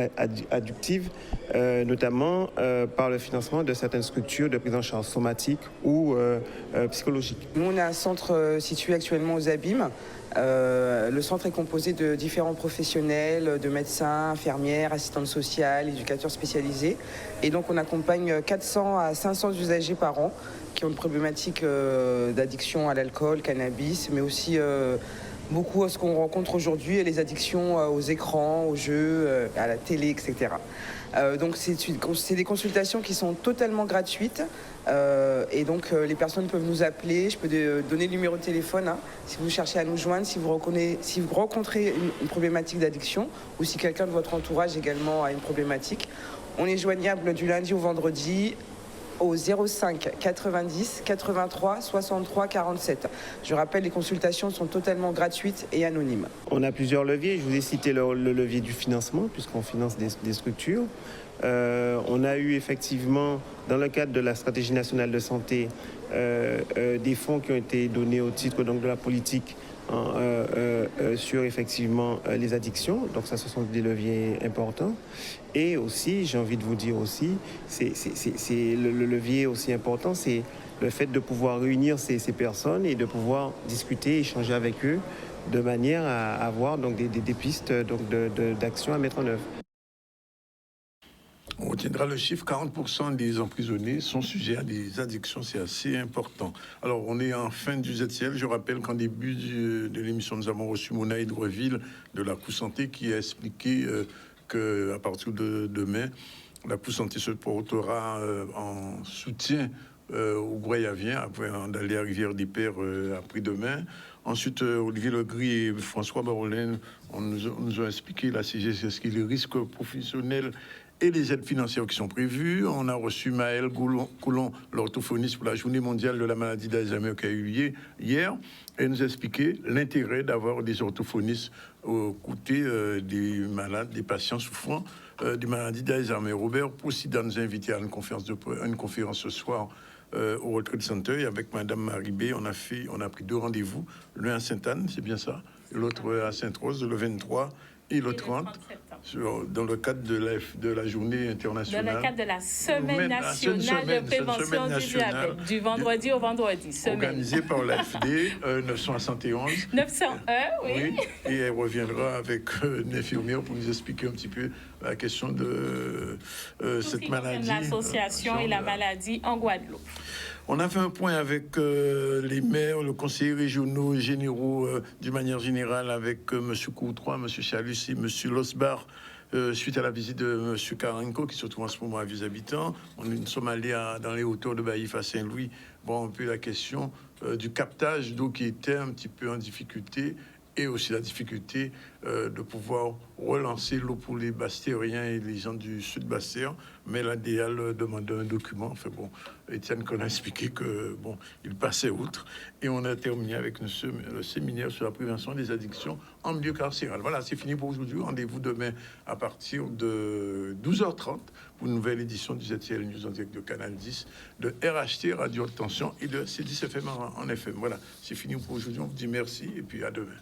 Speaker 16: addictive, notamment par le financement de certaines structures de prise en charge somatique ou psychologique.
Speaker 14: Nous, on a un centre situé actuellement aux Abîmes. Le centre est composé de différents professionnels, de médecins, infirmières, assistantes sociales, éducateurs spécialisés. Et donc on accompagne 400 à 500 usagers par an qui ont une problématique d'addiction à l'alcool, cannabis, mais aussi beaucoup ce qu'on rencontre aujourd'hui, les addictions aux écrans, aux jeux, à la télé, etc. Donc c'est des consultations qui sont totalement gratuites et donc les personnes peuvent nous appeler. Je peux donner le numéro de téléphone si vous cherchez à nous joindre, si vous rencontrez une problématique d'addiction ou si quelqu'un de votre entourage également a une problématique. On est joignable du lundi au vendredi au 05 90 83 63 47. Je rappelle, les consultations sont totalement gratuites et anonymes.
Speaker 16: On a plusieurs leviers. Je vous ai cité le levier du financement, puisqu'on finance des structures. On a eu effectivement, dans le cadre de la stratégie nationale de santé, des fonds qui ont été donnés au titre donc, de la politique sur effectivement les addictions. Donc ça, ce sont des leviers importants. Et aussi, j'ai envie de vous dire aussi, c'est le levier aussi important, c'est le fait de pouvoir réunir ces personnes et de pouvoir discuter, échanger avec eux de manière à avoir donc, des pistes d'action à mettre en œuvre.
Speaker 1: On retiendra le chiffre, 40% des emprisonnés sont sujets à des addictions, c'est assez important. Alors, on est en fin du ZCL. Je rappelle qu'en début de l'émission, nous avons reçu Mona Hydreville de la Coup Santé qui a expliqué qu'à partir de demain, la Coup Santé se portera en soutien au Guayavien, après d'aller à Rivière-des-Pères après-demain. Ensuite, Olivier Legris et François Barolin nous ont expliqué la CGCS, les risques professionnels et les aides financières qui sont prévues. On a reçu Maël Coulon, l'orthophoniste pour la journée mondiale de la maladie d'Alzheimer qui a eu hier, et nous a expliqué l'intérêt d'avoir des orthophonistes aux côtés des malades, des patients souffrant des maladies d'Alzheimer. Robert Poussida nous a invités à une conférence ce soir au World Trade Center, et avec Madame Maribé, on a pris 2 rendez-vous, l'un à Sainte-Anne, c'est bien ça, et l'autre à Sainte-Rose, le 23 et le 30. Dans le cadre de la journée internationale.
Speaker 10: Dans le cadre de la semaine nationale de prévention du diabète, du vendredi au vendredi.
Speaker 1: Organisée par l'AFD 971.
Speaker 10: 901, oui.
Speaker 1: Et elle reviendra avec une infirmière pour nous expliquer un petit peu la question de cette maladie.
Speaker 10: L'association et la maladie en Guadeloupe.
Speaker 1: On a fait un point avec les maires, le conseiller régionaux et généraux d'une manière générale, avec M. Courtois, M. Chalus et M. Losbar suite à la visite de M. Karenko, qui se trouve en ce moment à Vis-Habitants. Nous sommes allés dans les hauteurs de Baïf à Saint-Louis, voir un peu la question du captage d'eau qui était un petit peu en difficulté, et aussi la difficulté de pouvoir relancer l'eau pour les Bastériens et les gens du sud Bastère. Mais l'ADL demandait un document. Enfin bon, Étienne qu'on a expliqué que bon, il passait outre. Et on a terminé avec le séminaire sur la prévention des addictions en milieu carcéral. Voilà, c'est fini pour aujourd'hui. Rendez-vous demain à partir de 12h30 pour une nouvelle édition du ZTL News en direct de Canal 10, de RHT Radio Tension et de C10 FM en FM. Voilà, c'est fini pour aujourd'hui. On vous dit merci et puis à demain.